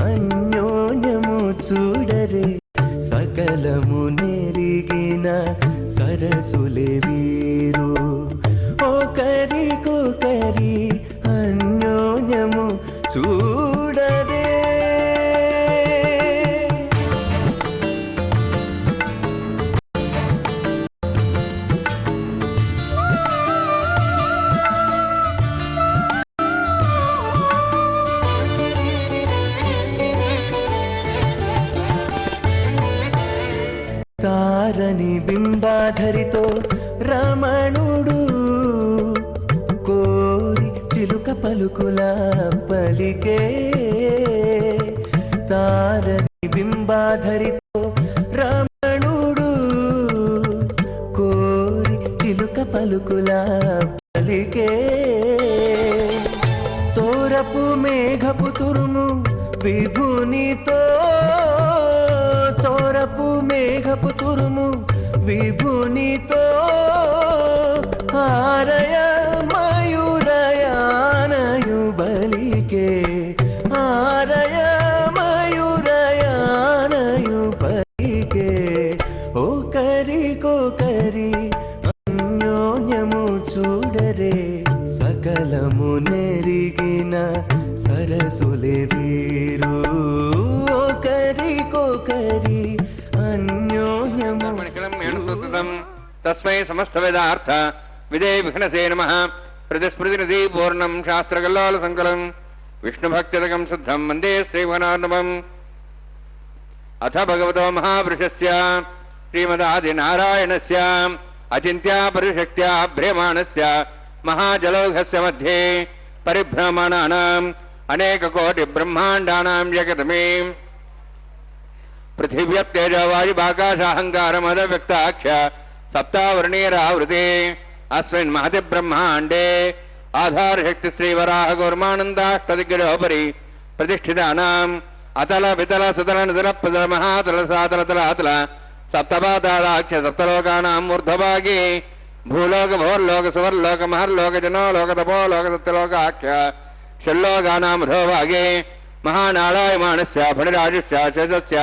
C: అన్యోన్యము చూడరే సకలము నెరిగిన సరసులే వీరు ఓ కరి అన్యోన్యము చూడరే తారని బింబాధరితో రమణుడు కోరి చిలుక పలుకుల పలికే తారని బింబాధరితో రమణుడు కోరి చిలుక పలుకుల పలికే తోరపు మేఘపు తురుము విభునితో తోరపు మేఘపు తురుము విభునితో ఆరయ మయూరయానయు బలికే ఆరయ మయూరయానయు బలికే ఓ కరి అన్యోన్యము చూడరే సకలము నెరిగిన సరసులే వీరు ఓ కరి అన్యోన్యము
A: तस्मै समस्त वेदार्थ विदे विघ्नसे नमः प्रतिस्मृतिनिधि पूर्णं शास्त्रकल्लोल संकलम् विष्णुभक्तिदकं शुद्धं वन्दे श्रीगणार्णवम् अथ भगवतो महापुरुषस्य श्रीमदादिनारायणस्य अचिन्त्या परिशक्त्या भ्रियमाणस्य महाजलौघस्य मध्ये परिभ्रमणानाम् अनेककोटिब्रह्माण्डानां जगतमे पृथिव्यत्तेजवायुभाकाशाहङ्कारमदव्यक्ताख्य सप्तावर्णीरावृते अस्मिन् महति ब्रह्माण्डे आधारशक्ति श्रीवराह गौर्मानन्दाष्टदिग्गजोपरि प्रतिष्ठितानाम् अतल वितल सुतल नितल प्रतल महातल सातल तलातल सप्तपातादाख्य सप्तलोकानां ऊर्ध्वभागे भूलोक भोर्लोक सुवर्लोक महर्लोक जनोलोक तपोलोक सत्यलोकाख्य षल्लोकानां अधोभागे महानारायमाणस्य फणिराजस्य शेषस्य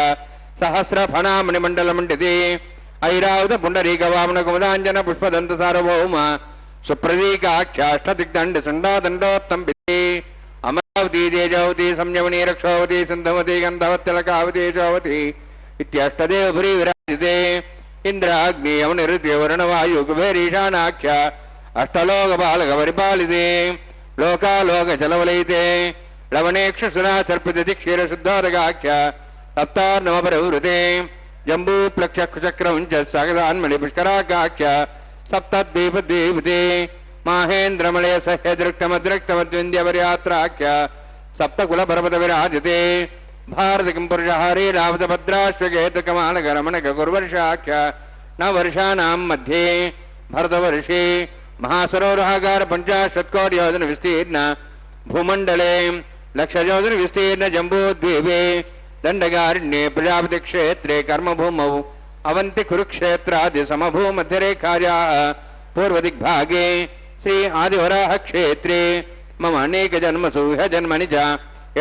A: सहस्रफणामणिमण्डलमण्डिते ऐरावत पुण्डरीकवामन कुमुदाञ्जन पुष्पदन्त सार्वभौम सुप्रतीकाख्याष्टदिग्दण्ड सुण्डादण्डोत्तम्बिते अमरावती तेजावती संयमनी रक्षावती सिन्धवती गन्धवत्यलकावती शोवती इत्यष्टदेवपुरी विराजिते इंद्राग्नि यमनिरुद्य वरुणवायु कुबेरीशानाख्य अष्टलोकपालकपरिपालिते लोकालोकजलवलयिते लवणेक्षुसुरा सर्पिते क्षीरशुद्धोदकाख्य सप्तार्णवपरवृते जम्बूप्लक्षचक्रं च सागरान्मणि पुष्कराकाख्य सप्तद्वीपद्वीपते माहेन्द्रमलय सह्यदृक्तमद्रक्तमद्विन्द्यपर्यात्राख्य सप्तकुलपर्वत विराजते भारत किं पुरुषहारी रावतभद्राश्वकेतकमालकरमणककुर्वर्षाख्य नवर्षाणां मध्ये भरतवर्षे महासरोवरागार 50 योजन विस्तीर्ण भूमण्डले लक्षयोजन विस्तीर्ण जम्बूद्वीपे दण्डकारण्ये प्रजापति क्षेत्रे कर्मभूमौ अवन्ति कुरुक्षेत्रादि समभूमध्यरेखायाः पूर्वदिग्भागे श्री आदिवराह क्षेत्रे मम अनेक जन्मसु ह्यजन्मनि च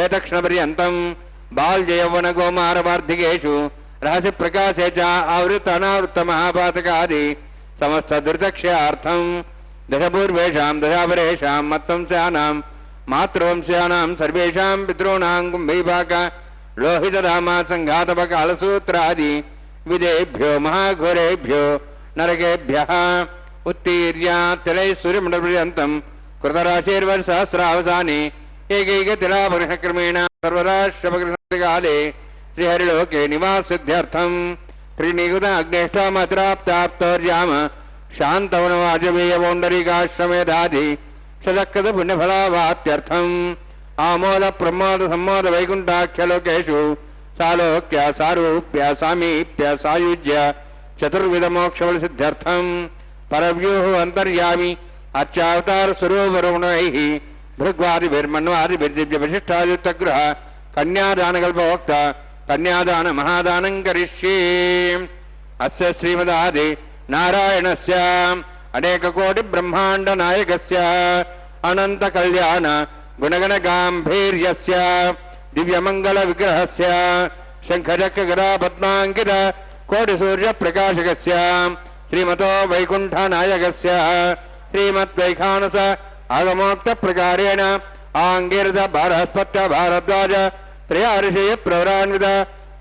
A: एतक्षणपर्यन्तं बाल्ययौवन कौमारवार्धिकेषु रहस्य प्रकाशे च आवृत अनावृत महापातकादि समस्त दुर्दक्षयार्थं दशपूर्वेषां दशापरेषां मत्वंस्यानां मातृवंस्यानां सर्वेषां पितॄणां कुम्भीपाक लोहितधामा संघातपकालसूत्रादि विदेभ्यो महाघोरेभ्यो नरकेभ्यः उत्तीर्य तिलैश्वर्यमण्डलपर्यन्तं कृतराशिर्वर्षसहस्रावसाने एकैकतिलापकृष्णक्रमेण सर्वराष्ट्रपकृष्णकाले श्रीहरिलोके निवासिद्ध्यर्थं त्रिनिकुत अग्नेष्टामत्राप्ताप्तोर्याम शान्तवनवाजपेयपौण्डरीकाश्रमेधादि शतकृत पुण्यफलावाप्त्यर्थम् आमोद प्रमोद सम्मोद वैकुण्ठाख्यलोकेषु सालोक्य सारूप्य सामीप्य सायुज्य चतुर्विधमोक्षफलसिद्ध्यर्थं परव्यूः अन्तर्यामि अर्चावतार स्वरूपरुणैः भृग्वादिभिर्मन्वादिभिर्दिव्यविशिष्टायुक्तगृह कन्यादानकल्पवोक्त कन्यादान महादानं करिष्ये। अस्य श्रीमदादि नारायणस्य अनेककोटि नायकस्य अनंत कल्याण गुणगण गांभीर्यस्य दिव्यमंगल विग्रहस्य शंखचक्र गदा पद्मांकित कोटि सूर्य प्रकाशकस्य श्रीमतो वैकुंठ नायकस्य श्रीमद्वैखानस आगमोक्त प्रकारेण आंगीरथ भारस्पत्य भारद्वाज त्रयार्षेय प्रवरान्वित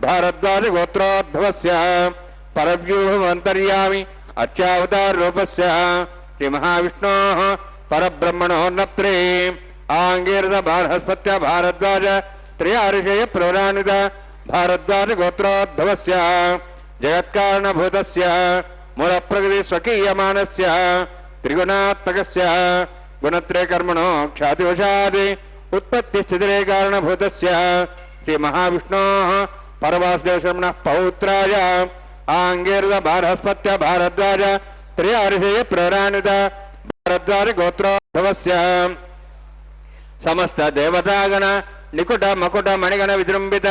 A: भारद्वाज गोत्रोद्भवस्य परव्यूह अंतर्यामि अर्चावतार रूपस्य श्री महाविष्णोः परब्रह्मणो नप्त्रे आंगीरथ भारस्पत्य भारद्वाज त्रयार्षेय प्रवरान्वित भारद्वाज गोत्रोद्भवस्य जगत्कारणभूतस्य मूलप्रकृति स्वकीयमानस्य त्रिगुणात्मकस्य गुणत्रय कर्मणो ख्यातिवशात् उत्पत्तिस्थितिरे कारणभूतस्य श्री महाविष्णोः परवासुदेव शर्मणः पौत्राय आंगीरथ भारस्पत्य भारद्वाज त्रयार्षेय प्रवरान्वित भारद्वाज गोत्रोद्भवस्य समस्त देवतागण निकुट मकुट मणिगण विजृंभित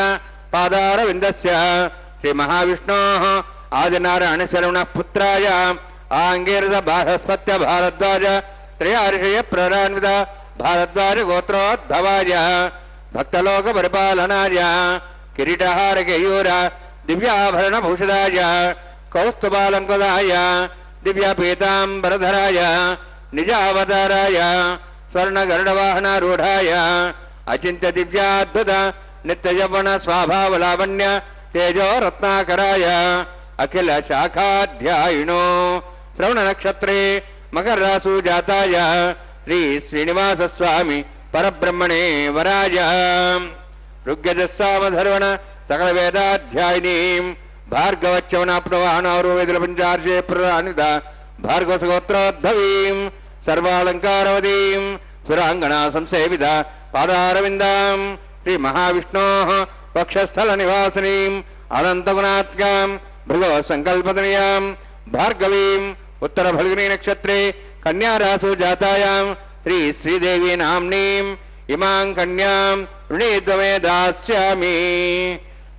A: पादारविन्दस्य श्री महाविष्णोः आदिनारायण शर्मणः पुत्राय आंगीरथ भारस्पत्य भारद्वाज त्रयार्षेय प्रवरान्वित भारद्वाज गोत्रोद्भवाय भक्तलोक परिपालनाय किरीटहार केयूर दिव्याभरण भूषिताय कौस्तुभालंकृताय दिव्यपीतांबरधराय निजावताराय स्वर्णगरुडवाहनारूढाय अचिंत्य दिव्याद्भुत नित्ययौवन स्वाभावलावण्य तेजो रत्नाकराय अखिल शाखाध्यायिनो श्रवण नक्षत्रे मकर रासु जाताय श्री श्रीनिवास स्वामी परब्रह्मणे वराय ऋग्यजस्सामधर्वण सकल वेदाध्यायिनीं भार्गवच्चवनाप्नवानौर्वेदल पंचार्षे प्ररान्विता भार्गवसगोत्रोद्भवीं सर्वालंकारवतीं सुरांगना संसेविता पादारविन्दां श्री महाविष्णोः वक्षस्थल निवासिनीं अनंतगुणात्मकां भृगो संकल्पतनयां भार्गवीं उत्तर फल्गुनी नक्षत्रे कन्या रासु जातायां श्री श्रीदेवी नाम्नीं इमां कन्यां ऋणीद्वमे दास्यामि।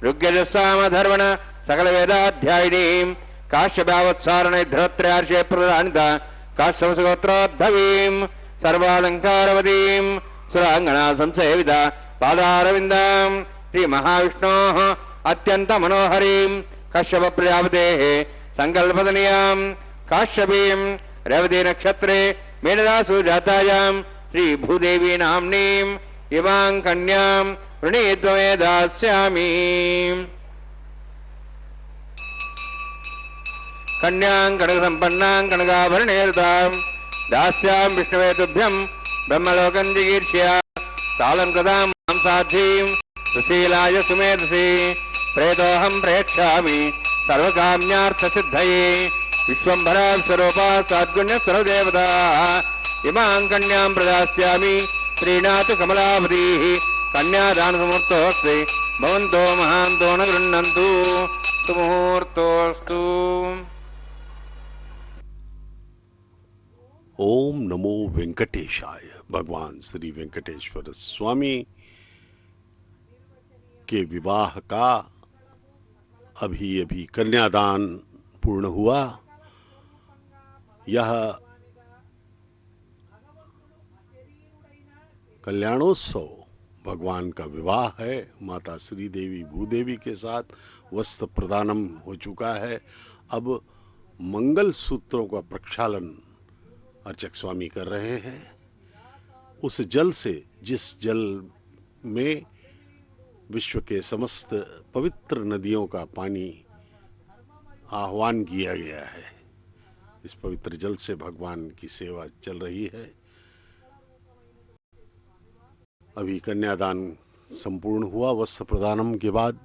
A: ऋग्यजस्सामधर्वण सकल वेदाध्यायिनीं काश्यपावत्सारण धृत्रयार्षे प्रदानित काश्यपसगोत्रोद्धवीं सर्वालंकारवतीं सुरांगना संसेविता पादारविंदां श्री महाविष्णोः अत्यंत मनोहरीं कश्यप प्रजापतेः संकल्पदनीयां काश्यपीं रेवती नक्षत्रे मेनदासु जातायां श्री भूदेवी नाम्नीं इमां कन्यां ऋणीद्वमे दास्यामि। कन्यां कनकसम्पन्नां कनकाभरणेरतां दास्यां विष्णवे तुभ्यं ब्रह्मलोकं जिगीर्ष्य सालंकृतां मां साध्वीं सुशीलाय सुमेधसे प्रेतोऽहं प्रेक्ष्यामि सर्वकाम्यार्थसिद्धये विश्वम्भरा स्वरूपा सद्गुण्यस्वरदेवता इमां कन्यां प्रदास्यामि श्रीनाथ कमलापतिः कन्यादानसमुहूर्तोऽस्ति भवन्तो महान्तो न गृह्णन्तु सुमुहूर्तोऽस्तु।
B: ओम नमो वेंकटेशाय। भगवान श्री वेंकटेश्वर स्वामी के विवाह का अभी अभी कन्यादान पूर्ण हुआ। यह कल्याणोत्सव भगवान का विवाह है। माता श्री देवी भूदेवी के साथ वस्त्र प्रदानम हो चुका है। अब मंगल सूत्रों का प्रक्षालन अर्चक स्वामी कर रहे हैं। उस जल से, जिस जल में विश्व के समस्त पवित्र नदियों का पानी आह्वान किया गया है, इस पवित्र जल से भगवान की सेवा चल रही है। अभी कन्यादान संपूर्ण हुआ। वस्त्र प्रदानम के बाद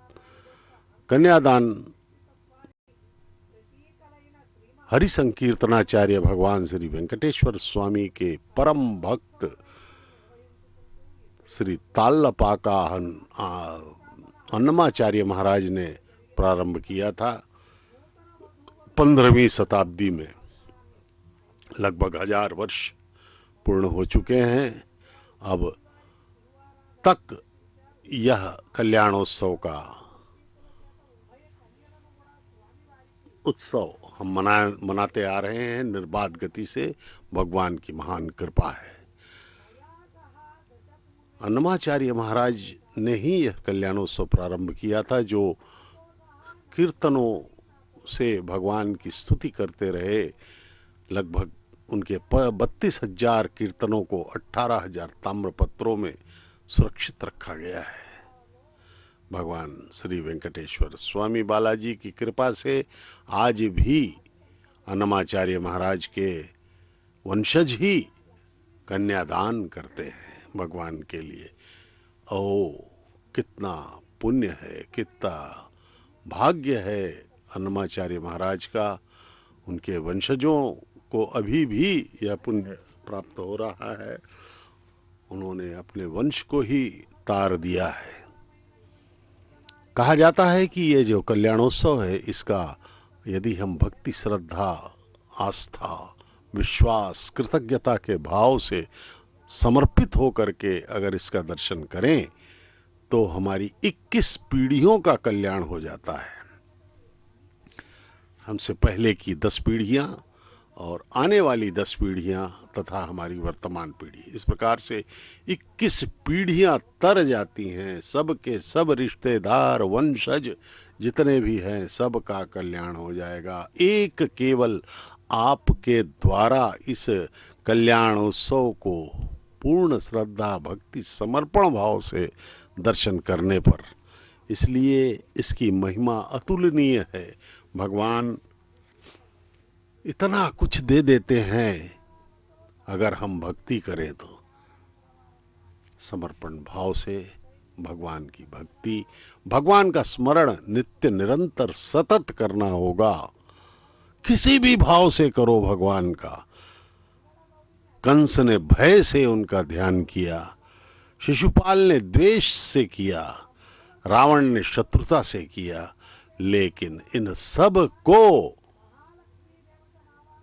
B: कन्यादान हरि संकीर्तनाचार्य भगवान श्री वेंकटेश्वर स्वामी के परम भक्त श्री ताल्लपाका अन्नमाचार्य महाराज ने प्रारंभ किया था 15वीं शताब्दी में। लगभग 1000 वर्ष पूर्ण हो चुके हैं। अब तक यह कल्याणोत्सव का उत्सव हम मनाते आ रहे हैं निर्बाध गति से। भगवान की महान कृपा है। अन्नमाचार्य महाराज ने ही यह कल्याणोत्सव प्रारंभ किया था, जो कीर्तनों से भगवान की स्तुति करते रहे। लगभग उनके 32,000 कीर्तनों को 18,000 ताम्रपत्रों में सुरक्षित रखा गया है। भगवान श्री वेंकटेश्वर स्वामी बालाजी की कृपा से आज भी अन्नमाचार्य महाराज के वंशज ही कन्यादान करते हैं भगवान के लिए। ओ कितना पुण्य है, कितना भाग्य है अन्नमाचार्य महाराज का। उनके वंशजों को अभी भी यह पुण्य प्राप्त हो रहा है। उन्होंने अपने वंश को ही तार दिया है। कहा जाता है कि ये जो कल्याणोत्सव है, इसका यदि हम भक्ति, श्रद्धा, आस्था, विश्वास, कृतज्ञता के भाव से समर्पित होकर के अगर इसका दर्शन करें तो हमारी 21 पीढ़ियों का कल्याण हो जाता है। हमसे पहले की 10 पीढ़ियां और आने वाली 10 पीढ़ियां तथा हमारी वर्तमान पीढ़ी, इस प्रकार से 21 पीढ़ियां तर जाती हैं। सब के सब रिश्तेदार, वंशज जितने भी हैं, सब का कल्याण हो जाएगा। एक केवल आपके द्वारा इस कल्याण उत्सव को पूर्ण श्रद्धा, भक्ति, समर्पण भाव से दर्शन करने पर। इसलिए इसकी महिमा अतुलनीय है। भगवान इतना कुछ दे देते हैं अगर हम भक्ति करें तो। समर्पण भाव से भगवान की भक्ति, भगवान का स्मरण नित्य निरंतर सतत करना होगा। किसी भी भाव से करो भगवान का। कंस ने भय से उनका ध्यान किया, शिशुपाल ने द्वेष से किया, रावण ने शत्रुता से किया, लेकिन इन सब को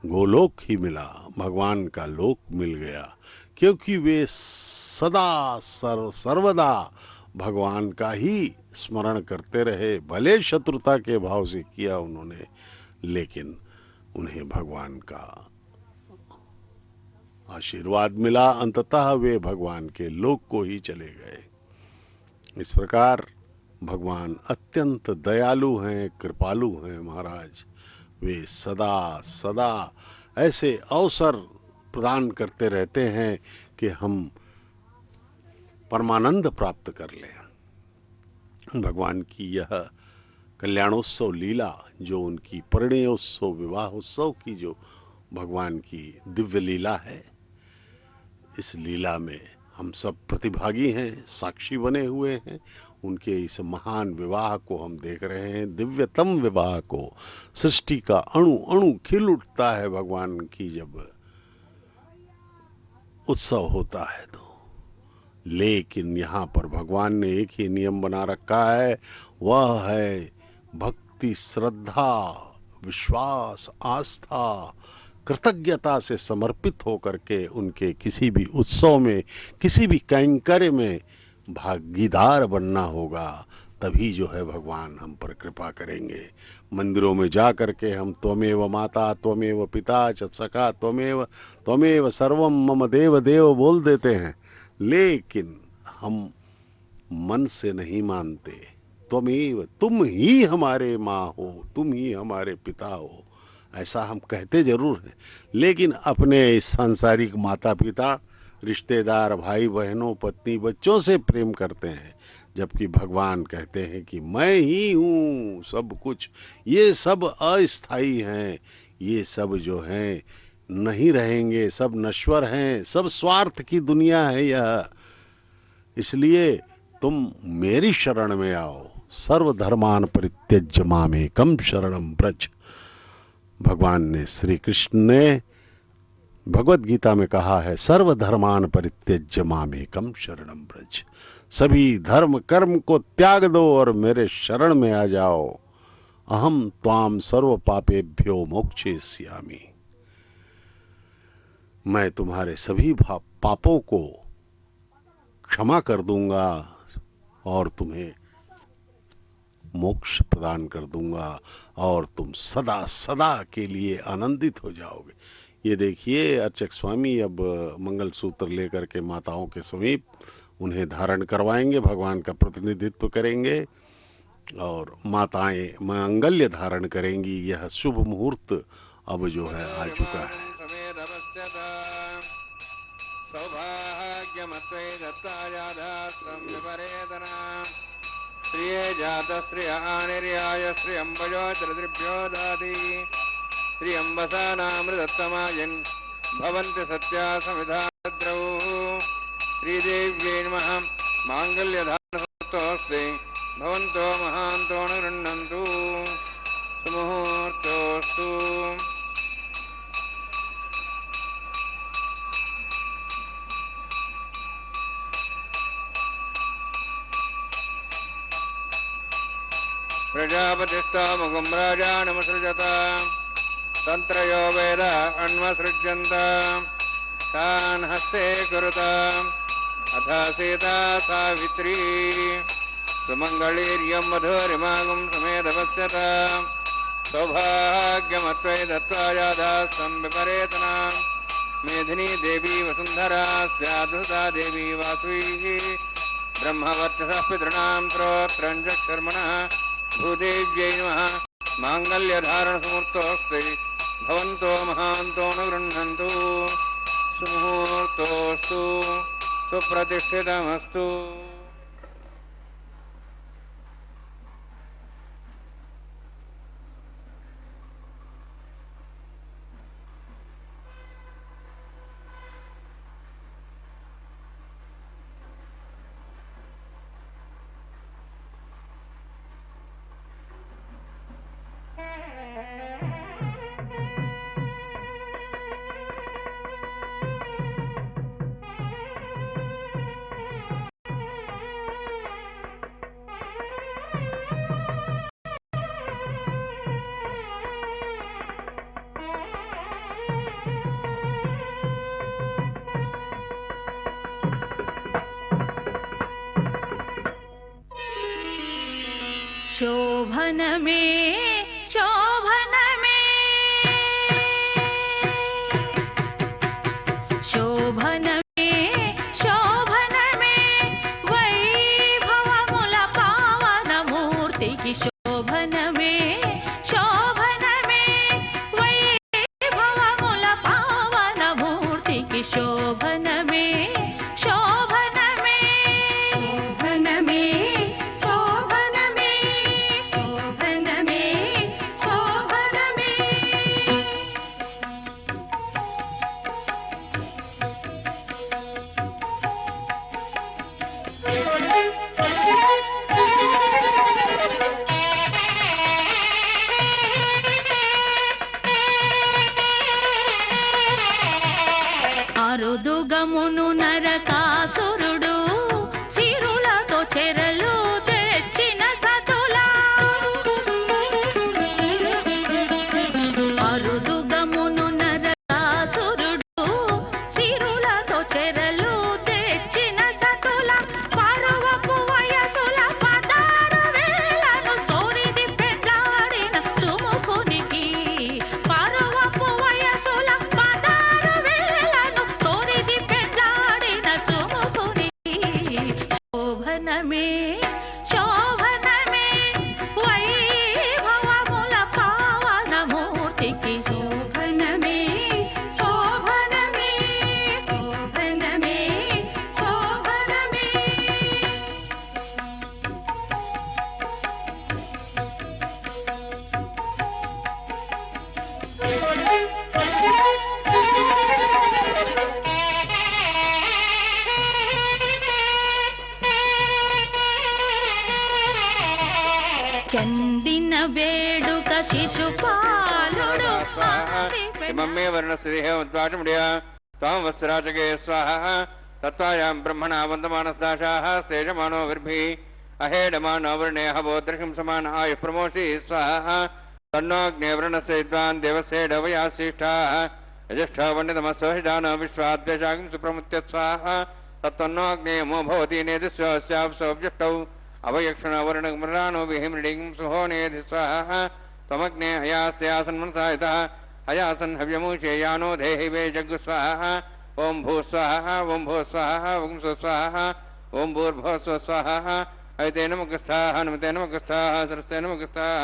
B: गोलोक ही मिला, भगवान का लोक मिल गया, क्योंकि वे सदा सर्वदा भगवान का ही स्मरण करते रहे। भले शत्रुता के भाव से किया उन्होंने, लेकिन उन्हें भगवान का आशीर्वाद मिला, अंततः वे भगवान के लोक को ही चले गए। इस प्रकार भगवान अत्यंत दयालु हैं, कृपालु हैं महाराज। वे सदा सदा ऐसे अवसर प्रदान करते रहते हैं कि हम परमानंद प्राप्त कर लें। भगवान की यह कल्याणोत्सव लीला, जो उनकी परिणयोत्सव विवाहोत्सव की जो भगवान की दिव्य लीला है, इस लीला में हम सब प्रतिभागी हैं, साक्षी बने हुए हैं। उनके इस महान विवाह को हम देख रहे हैं, दिव्यतम विवाह को। सृष्टि का अणु अणु खिल उठता है भगवान की जब उत्सव होता है तो। लेकिन यहाँ पर भगवान ने एक ही नियम बना रखा है, वह है भक्ति, श्रद्धा, विश्वास, आस्था, कृतज्ञता से समर्पित होकर के उनके किसी भी उत्सव में, किसी भी कैंकर्य में भागीदार बनना होगा। तभी जो है भगवान हम पर कृपा करेंगे। मंदिरों में जा कर के हम त्वमेव माता, त्वमेव पिता च सखा, त्वमेव त्वमेव सर्वम मम देव देव बोल देते हैं, लेकिन हम मन से नहीं मानते। त्वमेव, तुम ही हमारे माँ हो, तुम ही हमारे पिता हो, ऐसा हम कहते जरूर हैं, लेकिन अपने इस सांसारिक माता पिता, रिश्तेदार, भाई बहनों, पत्नी, बच्चों से प्रेम करते हैं। जबकि भगवान कहते हैं कि मैं ही हूँ सब कुछ, ये सब अस्थाई हैं, ये सब जो हैं नहीं रहेंगे, सब नश्वर हैं, सब स्वार्थ की दुनिया है यह। इसलिए तुम मेरी शरण में आओ। सर्वधर्मान परित्यज्य मामेकम शरणम व्रज। भगवान ने, श्री कृष्ण ने भगवत गीता में कहा है, सर्वधर्मान परित्यज्य मामेकम शरणम व्रज। सभी धर्म कर्म को त्याग दो और मेरे शरण में आ जाओ। अहम त्वाम सर्व पापेभ्यो मोक्षयिष्यामि। मैं तुम्हारे सभी पापों को क्षमा कर दूंगा और तुम्हें मोक्ष प्रदान कर दूंगा, और तुम सदा सदा के लिए आनंदित हो जाओगे। ये देखिए, अर्चक स्वामी अब मंगलसूत्र लेकर के माताओं के समीप उन्हें धारण करवाएंगे, भगवान का प्रतिनिधित्व करेंगे और माताएं मांगल्य धारण करेंगी। यह शुभ मुहूर्त अब जो है आ चुका है।
A: श्रिये जात श्रिय आनिर्याय श्रियंबजो त्रिभ्यो दाति श्रियंबसानामृतत्तमायन् भवन्ति सत्या समिधाद्रौ। श्रीदेव्यै नमः। माङ्गल्यधारणोऽस्ते भवन्तो महान्तो न गृह्णन्तु। सुमुहूर्तोऽस्तु। प्रजापतिस्तामुखं राजानमसृजत तन्त्रयो वेद अन्वसृज्यन्त तान् हस्ते कुरुत अथ सीता सावित्री सुमङ्गलीर्यं मधुरिमागं समेधपश्यत सौभाग्यमत्वै दत्त्वा यादास्तं विपरेतना मेधिनी देवी वसुन्धरा स्यादुता देवी वासवी ब्रह्मवर्चसः पितॄणां स्तोत्रं चक्षुर्मणः भूदेव्यै नमः। माङ्गल्यधारणसमुहूर्तोऽस्ते भवन्तो महान्तो न गृह्णन्तु। सुमुहूर्तोऽस्तु। सुप्रतिष्ठितमस्तु।
D: शोभन में शोभन में शोभन में शोभन में वैभवमुल पावन मूर्ति की शोभन में शोभन में वैभवमुल पावन मूर्ति की शोभन में शोभन में शोभन में शोभन में शोभन में शोभन में అరుదుగమును నరకాసురుడు సిరులతో చెరలు తెచ్చిన సతులా అరుదుగమును నరకాసురుడు సిరులతో చెరలు తెచ్చిన సతుల పరువపు వయసుల 16,000ను సోరిది పెండ్లాడిన సుముఖునికి పరువపు వయసుల 16,000ను సోరిది పెండ్లాడిన సుముఖునికి శోభన మే శోభన మే వైభవముల పావన మూర్తికి శోభన మే శోభన మే శోభన మే శోభన మే చండిన వేడుక శిశుపాలుడు
A: इमं मे वर्णस्थितिः उद्वाचमुड्या त्वां वस्त्राचके स्वाहा तत्त्वायां ब्रह्मणा वन्दमानस्दाशाः स्तेजमानो विर्भिः अहेडमानो वर्णे हवोदृशं समान आयुः प्रमोषि स्वाहा तन्नोऽग्ने वरुणस्य विद्वान् देवस्य डवयासिष्ठाः यजिष्ठो वन्यतमस्वहिडानो विश्वाद्वेषागं सुप्रमुत्य स्वाहा तत्तन्नोऽग्ने मो भवति नेदिस्योऽस्याप्सोऽब्जिष्टौ अवयक्षणवर्णमृडानो विहिमृडिं सुहोनेधि स्वाहा त्वमग्ने हयास्ते आसन्मनसा यतः हयासन् हव्यमूषे यानो देहि वे जग्गु स्वाहा ओं भू स्वाहा ओं भू स्वाहा ओं स्व स्वाहा ओं भूर्भुवः स्व स्वाहा ऐते नमकस्थाः नमते नमकस्थाः सरस्ते नमकस्थाः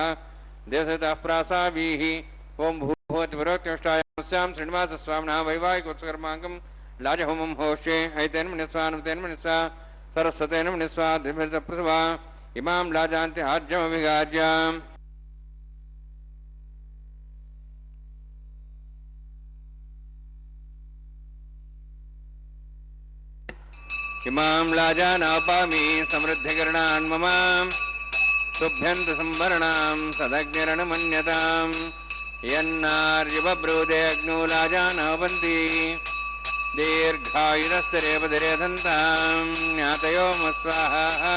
A: देवसहितः प्रासावीः ओं भूभूति पुरोक्तिष्ठायां श्रीनिवासस्वामिनः वैवाहिकोत्सकर्माङ्गं लाजहोमं होष्ये ऐते नमनिस्वा नमते नमनिस्वा सरस्वते नमनिस्वा द्विभृतप्रसवा इमां लाजान्ति आज्यमभिगाज्याम् इमां लाजानापामि समृद्धिकरणान् मम तुभ्यन्त संवरणां सदग्निरणमन्यतां यन्नार्यबब्रूदे अग्नो लाजानावन्ति दीर्घायुरस्तरेपदरे दन्तां ज्ञातयो मस्वाहा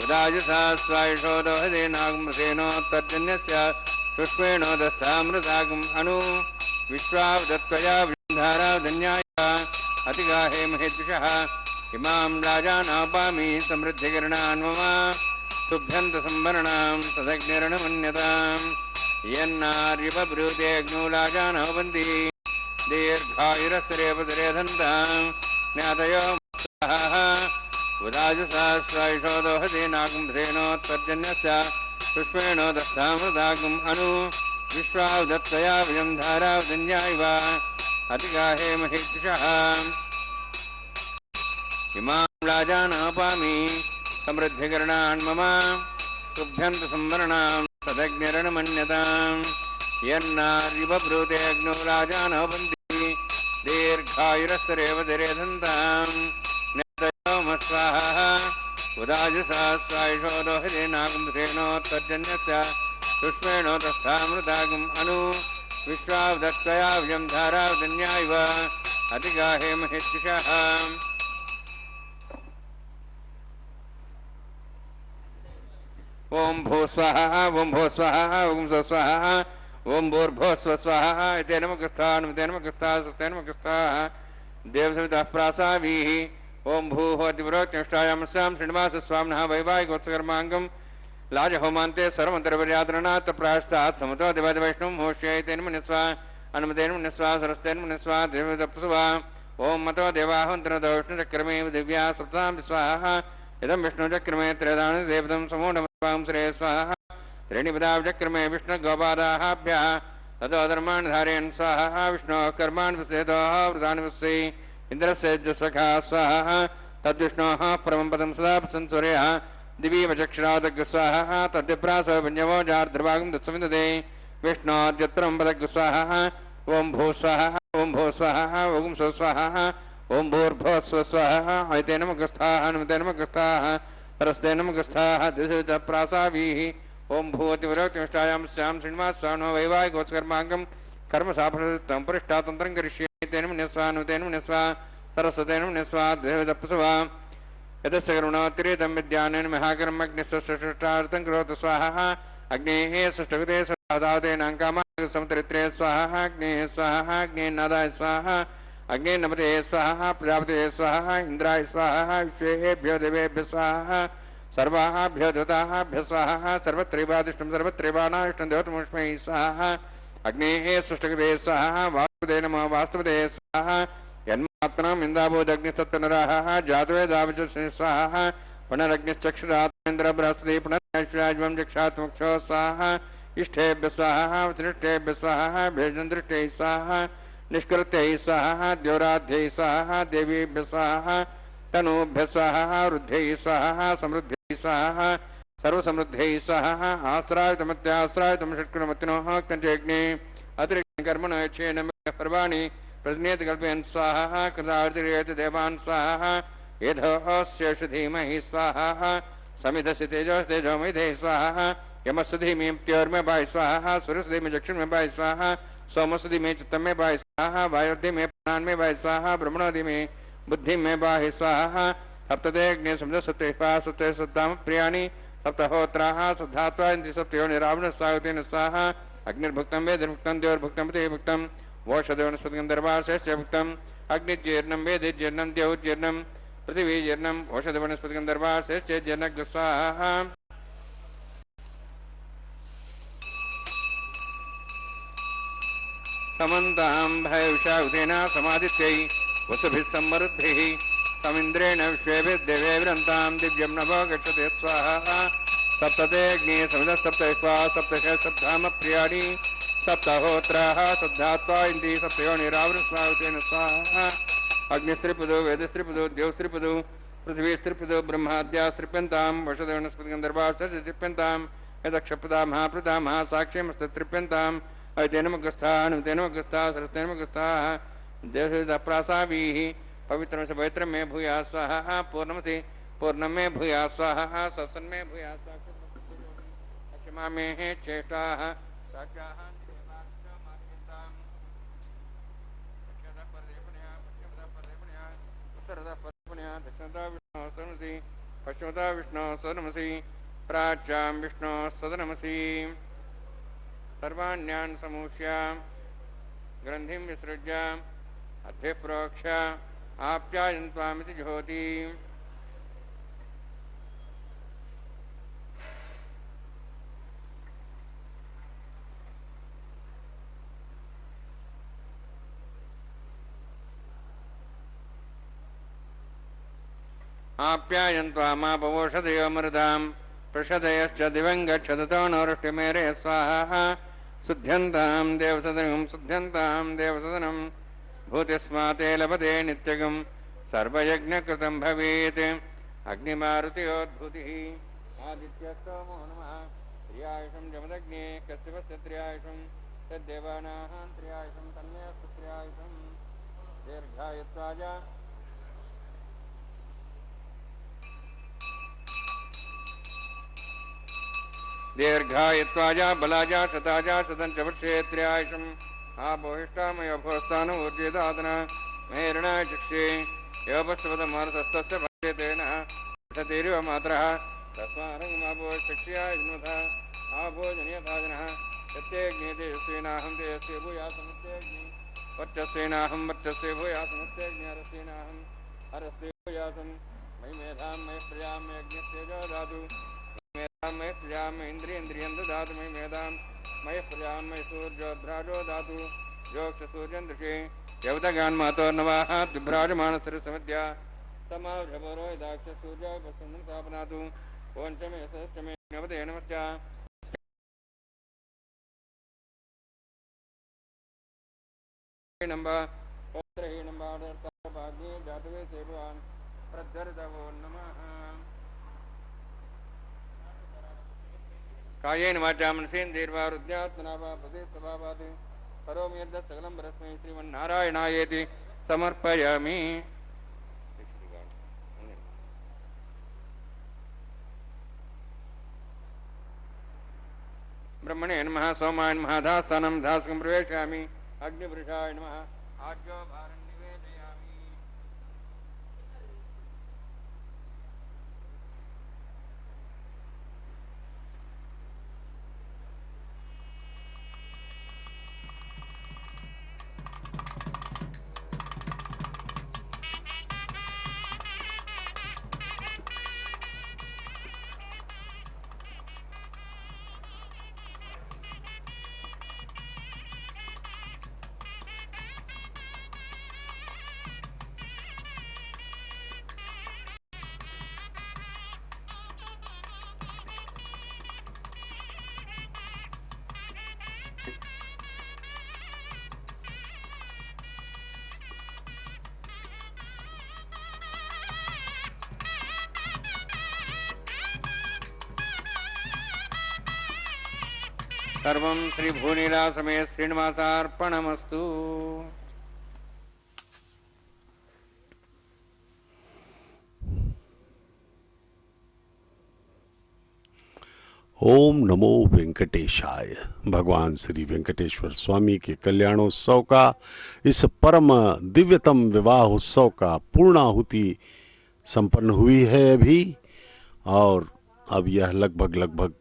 A: उदायुसा स्वायुषोदोहदे नागमसेनोत्तर्जन्यस्य पुष्पेणो दस्तामृतागम् अनु विश्वावदत्त्वया विन्धारावधन्याय अतिगाहे महेद्विषः इमां राजानापामि समृद्धिकरणान् मम तुभ्यन्त संवरणां तदग्निरणमन्यतां यन्नार्यबब्रूते अग्नो लाजानावन्ति दीर्घायुरस्तरेपदरे दन्तां ज्ञातयो मस्वाहा उदायुसा स्वायुषोदोहदे नागमसेनोत्तर्जन्यस्य पुष्पेणो दस्तामृतागम् अनु विश्वावदत्त्वया विजं धारावधन्यायव अतिगाहे महेद्विषः इमां राजानापामि समृद्धिकरणान् मम तुभ्यन्त संवरणां सदग्निरणमन्यतां यन्नार्यबब्रूते अग्नो लाजानावन्ति दीर्घायुरस्तरेपदरे दन्तां ज्ञातयो मस्वाहा उदायुसा स्वायुषोदोहदे नागमसेनोत्तर्जन्यस्य पुष्पेणो दस्तामृतागम् अनु विश्वावदत्त्वया विजं धारावधन्यायव अतिगाहे महेद्विषः ओं भू स्वाहा ओं भू स्वाहा ओं स्व स्वाहा ओं भूर्भुवः स्व स्वाहा इते नमकस्थाः नमते नमकस्थाः स्वस्ते नमकस्थाः देवसहितः प्रासावीः ओं भूः अतिपुरोक्तिष्ठायामस्यां श्रीनिवासस्वामिनः वैवाहिकोत्सकर्माङ्गं लाज होमांते सर्वमंत्रपर्यातरणात् प्रायश्चात् समतो दिवद वैष्णव होश्येतेन मुनिस्वा अनुमतेन मुनिस्वा सरस्तेन मुनिस्वा देवदप्सुवा ओम मतो देवाहंत्रतो विष्णुचक्रमे दिव्या सप्तां स्वाहा इदं विष्णुचक्रमे त्रयदान देवतं समूढमस्वां श्रे स्वाहा त्रीणिपदाचक्रमे विष्णुगोपादाभ्यः ततो धर्मान् धारयन् स्वाहा विष्णोः कर्मान् विश्लेतोः वृतान् विश्वे इन्द्रस्य सखा स्वाहा तद्विष्णोः परमं पदं सदा संसूर्यः दिवी वचक्षरादग् स्वाहा तद्विप्रास पुण्यवो जार्ध्रभागं दत्सविन्दते विष्णोद्यत्रं पदग् स्वाहा ओं भू स्वाहा ओं भू स्वाहा ओं स्व स्वाहा ओं भूर्भुवः स्व स्वाहा ऐतेन मुखस्थाः हनुमतेन मुखस्थाः परस्तेन मुखस्थाः द्विषप्रासाभिः ओं भूवतिवरक्तिष्ठायां स्यां श्रीनिवासस्वामिनो वैवाहिकोत्सकर्माङ्गं कर्म साफलतं परिष्ठातन्त्रं करिष्ये तेन मुनिस्वा हनुमतेन मुनिस्वा सरस्वतेन मुनिस्वा द्विषप्सुवा यतस्य करुणातिरेतं विद्यानेन महाकर्मग्निस्वष्टार्थं करोतु स्वाहा अग्नेः सृष्टगते सदातेनाङ्कामाः समतरित्रे स्वाहा अग्नेः स्वाहा अग्नेन्नादाय स्वाहा अग्ने नमते स्वाहा प्रजापते स्वाहा इंद्राय स्वाहा विश्वेभ्यो देवेभ्यो स्वाहा सर्वाभ्यो देवताभ्यो स्वाहा सर्वत्रैवादिष्टं सर्वत्रैवानादिष्टं देवतमस्मै स्वाहा अग्नेः सृष्टगते स्वाहा वास्तुदे नमः वास्तुदे स्वाहा यन्मात्रम् इन्दाभूदग्निस्तत्पुनराः जातवेदाभिषे स्वाहा पुनरग्निश्चक्षुरात्मेन्द्र बृहस्पति पुनर्श्राज्वं जक्षात्मक्षो स्वाहा इष्टेभ्य स्वाहा वृष्टेभ्य स्वाहा भेजनदृष्टै स्वाहा निष्कृत्यै स्वाहा द्योराध्यै स्वाहा देवीभ्य स्वाहा तनूभ्य स्वाहा रुद्ध्यै स्वाहा समृद्ध्यै स्वाहा सर्वसमृद्ध्यै स्वाहा आश्रायतमत्याश्रायतम षट्कुणमतिनोः कञ्चयज्ञे अतिरिक्तकर्मणो यच्छेन पर्वाणि प्रतिनियत कल्पयन् स्वाहा कृतार्तिरेत देवान् स्वाहा यथोऽस्य धीमहि स्वाहा समिधस्य तेजोमयधे स्वाहा यमस्य धीमे प्योर्मे बाय स्वाहा सूर्यस्य धीमे चक्षुर्मे बाय स्वाहा सोमस्य धीमे चित्तमे बाय स्वाहा वायुर्धि में प्राण में बाय स्वाहा ब्रह्मणोधि में बुद्धि में बाय स्वाहा सप्तते अग्नि सप्त सप्तेपा सप्ते सप्ताम प्रियाणि सप्तहोत्राः सप्तात्वा इंद्रि सप्तयो निरावण स्वागतेन स्वाहा अग्निर्भुक्तं वेदिर्भुक्तं देवर्भुक्तं पतिर्भुक्तं वोषदेवनस्पतिं दर्भाशेश्च भुक्तं अग्निजीर्णं वेदिर्जीर्णं देवजीर्णं पृथिवीजीर्णं वोषदेवनस्पतिं दर्भाशेश्च जीर्णं स्वाहा समन्तां भयविषाउतेन समादित्यै वसुभिः समृद्धिः समिन्द्रेण विश्वेभिर्देवेभिरन्तां दिव्यं नभो गच्छते स्वाहा सप्तते अग्निः समिधः सप्तैक्वा सप्तशः सप्ताम प्रियाणि सप्तहोत्राः सप्तात्वा इन्द्रि सप्तयोनिरावृ स्वाहुतेन स्वाहा अग्निस्त्रिपदो वेदस्त्रिपदो देवस्त्रिपदो पृथिवीस्त्रिपदो ब्रह्माद्यास्त्रिप्यन्तां वशदेवनस्पतिं दर्भाश्च यदक्षप्रदा महाप्रदा महासाक्ष्यमस्तृप्यन्ताम् ऐतेन मुखस्थाः हनुमतेन मुखस्थाः सरस्तेन मुखस्थाः देवप्रासाभिः पवित्रं स पवित्रं मे भूयाः स्वाहा पूर्णमसि पूर्णं मे भूयाः स्वाहा सत्सन् मे भूयाः स्वाहा मे चेष्टाः साक्षाः पश्चिमता विष्णोः सदनमसि प्राच्यां विष्णोः सदनमसि सर्वाण्यान् समूह्य ग्रन्थिं विसृज्य अध्ये प्रोक्ष आप्यायन्त्वामिति ज्योति आप्यायन्त्वामापवोषधयोमृतां प्रषदयश्च दिवं गच्छतो नौरुष्टिमेरे स्वाहा शुद्ध्यन्तां देवसदनं शुद्ध्यन्तां देवसदनं भूतिस्माते लभते नित्यगं सर्वयज्ञकृतं भवेत् अग्निमारुत्योद्भूतिः आदित्यस्तमो नमः त्र्यायुषं जमदग्ने कश्यपस्य त्र्यायुषं तद्देवानाः त्र्यायुषं तन्मेऽस्तु त्र्यायुषं दीर्घायुत्वाय दीर्घायुत्वाजा बलाजा शताजा शतं च वर्षे त्र्यायुषम् आपोहिष्टामयोभोस्तान ऊर्जेदादन मेरणाय चक्षे योपस्तपदमानतस्तस्य भाग्यतेन पठतीरिव मातरः तस्मारङ्गमापोश्चक्ष्याय जन्मथा आभोजनीयभाजनः यत्तेऽग्ने स्वेनाहं तेजस्वे भूयासमुत्तेऽग्नि वर्चस्वेनाहं वर्चस्वे भूयासमुत्तेऽग्नि हरस्वेनाहं हरस्वे भूयासं मयि मेधां मयि प्रजां मे अग्निस्तेजो दातु मय प्रजा में इंद्रियं ददातु मयि मेधां मय प्रजा मय सूर्यो भ्राजो दातु योक्ष सूर्यं दृशे देवता ज्ञान महतो नवाः विभ्राजमान सरसमध्या समाभ्रमरो दाक्ष सूर्य वसुन्नं स्थापनातु पंचमे षष्ठमे नवते नमश्चा नंबा पौत्रहि नंबा भाग्ये जातवे सेवान् प्रद्धर्तवो नमः कायेन वाचा मनसेन्द्रियर्वा हृदयात्मना वा बुद्धि स्वभावात् करोमि यद्यत् सकलं परस्मै श्रीमन्नारायणायेति समर्पयामि ब्रह्मणे नमः सोमाय नमः धास्थानं धास्कं प्रवेशयामि अग्निवृषाय नमः आज्यो भारं निवेदयामि सर्वं श्री भूनीला समेत श्रीनिवासार्पणमस्तु।
B: ओम नमो वेंकटेशाय। भगवान श्री वेंकटेश्वर स्वामी के कल्याणोत्सव का इस परम दिव्यतम विवाह उत्सव का पूर्णाहुति संपन्न हुई है अभी, और अब यह लगभग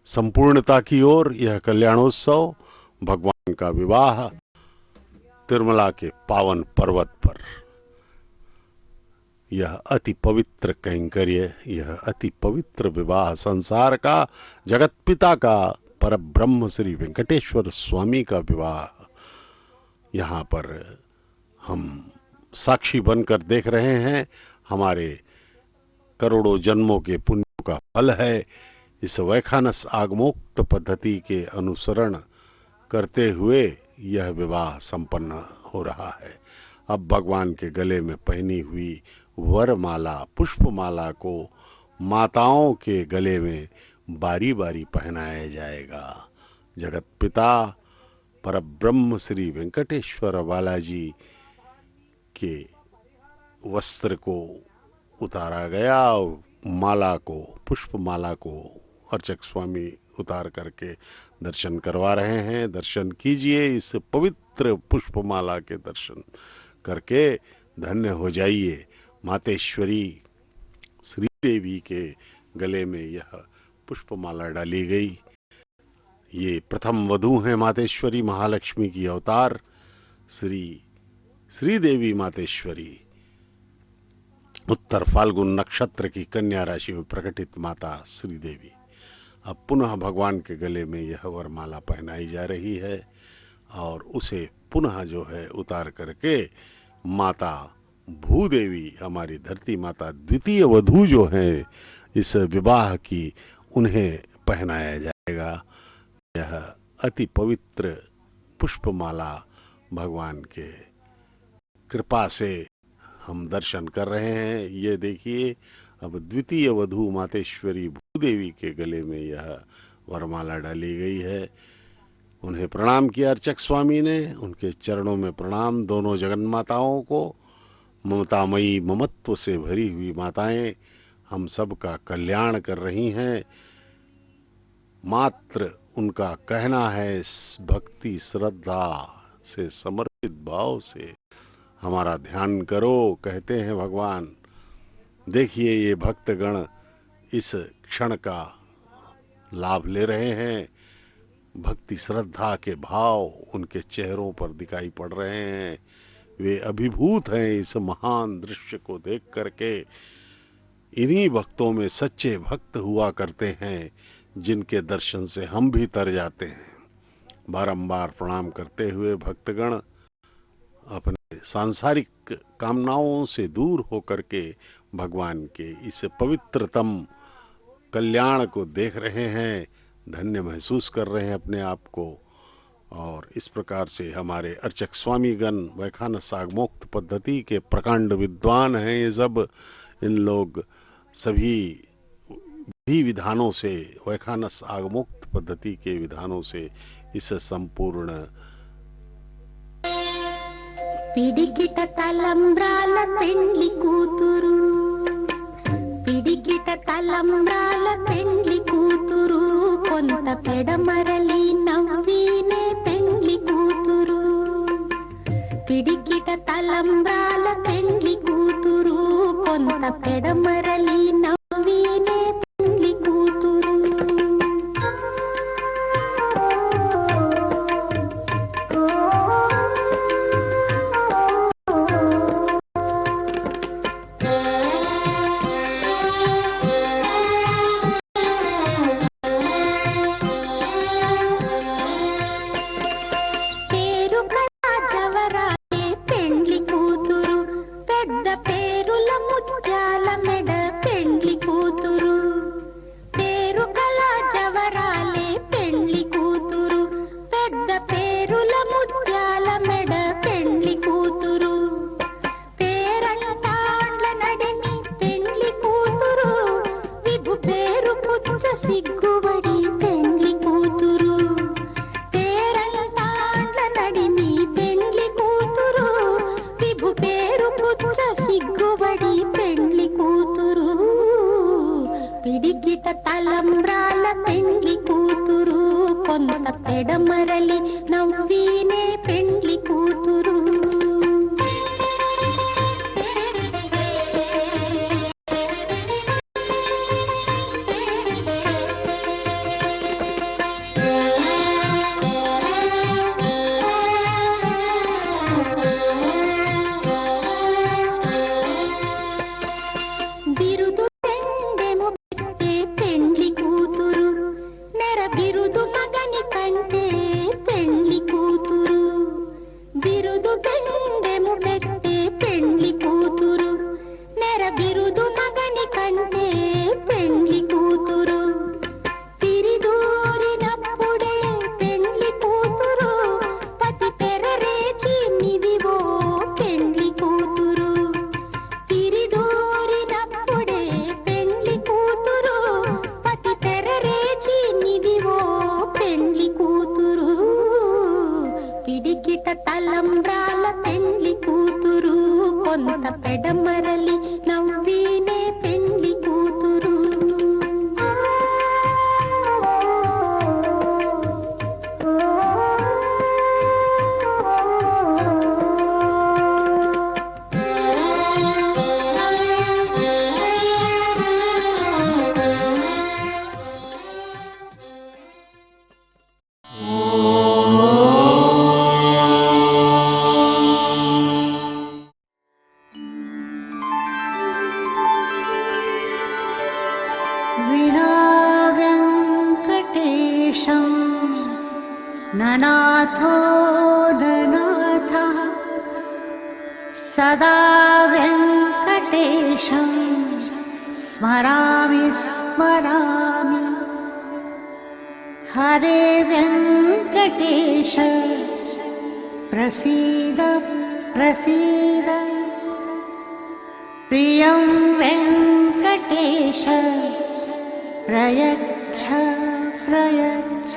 B: संपूर्णता की ओर यह कल्याणोत्सव भगवान का विवाह तिरुमला के पावन पर्वत पर, यह अति पवित्र कैंकर्य, यह अति पवित्र विवाह संसार का जगत पिता का परब्रह्म श्री वेंकटेश्वर स्वामी का विवाह यहाँ पर हम साक्षी बनकर देख रहे हैं। हमारे करोड़ों जन्मों के पुण्यों का फल है। इस वैखानस आगमोक्त पद्धति के अनुसरण करते हुए यह विवाह संपन्न हो रहा है। अब भगवान के गले में पहनी हुई वरमाला पुष्पमाला को माताओं के गले में बारी बारी पहनाया जाएगा। जगत पिता परब्रह्म श्री वेंकटेश्वर बालाजी के वस्त्र को उतारा गया और माला को, पुष्पमाला को अर्चक स्वामी उतार करके दर्शन करवा रहे हैं। दर्शन कीजिए, इस पवित्र पुष्पमाला के दर्शन करके धन्य हो जाइए। मातेश्वरी श्रीदेवी के गले में यह पुष्पमाला डाली गई। ये प्रथम वधू हैं मातेश्वरी महालक्ष्मी की अवतार श्रीदेवी मातेश्वरी। उत्तर फाल्गुन नक्षत्र की कन्या राशि में प्रकटित माता श्रीदेवी अब पुनः भगवान के गले में यह वरमाला पहनाई जा रही है और उसे पुनः जो है उतार करके माता भूदेवी, हमारी धरती माता द्वितीय वधू जो है इस विवाह की, उन्हें पहनाया जाएगा। यह अति पवित्र पुष्पमाला भगवान के कृपा से हम दर्शन कर रहे हैं। ये देखिए, अब द्वितीय वधू मातेश्वरी भूदेवी के गले में यह वरमाला डाली गई है। उन्हें प्रणाम किया अर्चक स्वामी ने, उनके चरणों में प्रणाम। दोनों जगन माताओं को, ममतामयी ममत्व से भरी हुई माताएं हम सब का कल्याण कर रही हैं। मात्र उनका कहना है भक्ति श्रद्धा से समर्पित भाव से हमारा ध्यान करो, कहते हैं भगवान। देखिए ये भक्तगण इस क्षण का लाभ ले रहे हैं। भक्ति श्रद्धा के भाव उनके चेहरों पर दिखाई पड़ रहे हैं। वे अभिभूत हैं इस महान दृश्य को देख करके। इन्हीं भक्तों में सच्चे भक्त हुआ करते हैं जिनके दर्शन से हम भी तर जाते हैं। बारंबार प्रणाम करते हुए भक्तगण अपने सांसारिक कामनाओं से दूर होकर के भगवान के इस पवित्रतम कल्याण को देख रहे हैं, धन्य महसूस कर रहे हैं अपने आप को। और इस प्रकार से हमारे अर्चक स्वामीगण वैखानस आगमोक्त पद्धति के प्रकांड विद्वान हैं ये सब। इन लोग सभी विधि विधानों से, वैखानस आगमोक्त पद्धति के विधानों से इस संपूर्ण
E: పిడికిట తలంబ్రాల పెండ్లి కూతురు, పిడికిట తలంబ్రాల పెండ్లి కూతురు, కొంత పెడమరలి నవ్వినే పెండ్లి కూతురు. పిడికిట తలంబ్రాల పెండ్లి కూతురు, కొంత పెడమరలి నవ్వినే పెండ్లి కూతురు. సిగ్గుబడి పెండ్లి కూతురు, పేరంటాండ్ల నడిమి పెండ్లి కూతురు, విభు పేరు పుచ్చ సిగ్గుబడి పెండ్లి కూతురు. పిడికిట తలంబ్రాల పెండ్లి కూతురు, కొంత పెడమరలి నవ్వినే పెండ్లి కూతురు. తలంబ్రాల పెండ్లి కూతురు, కొంత పెడమరలి నవ్వినే పెండ్లి కూతురు. ननाथो ननाथः सदा वेङ्कटेशं स्मरामि स्मरामि. हरे वेङ्कटेश प्रसीद प्रसीद. प्रियं वेङ्कटेश प्रयच्छ प्रयच्छ.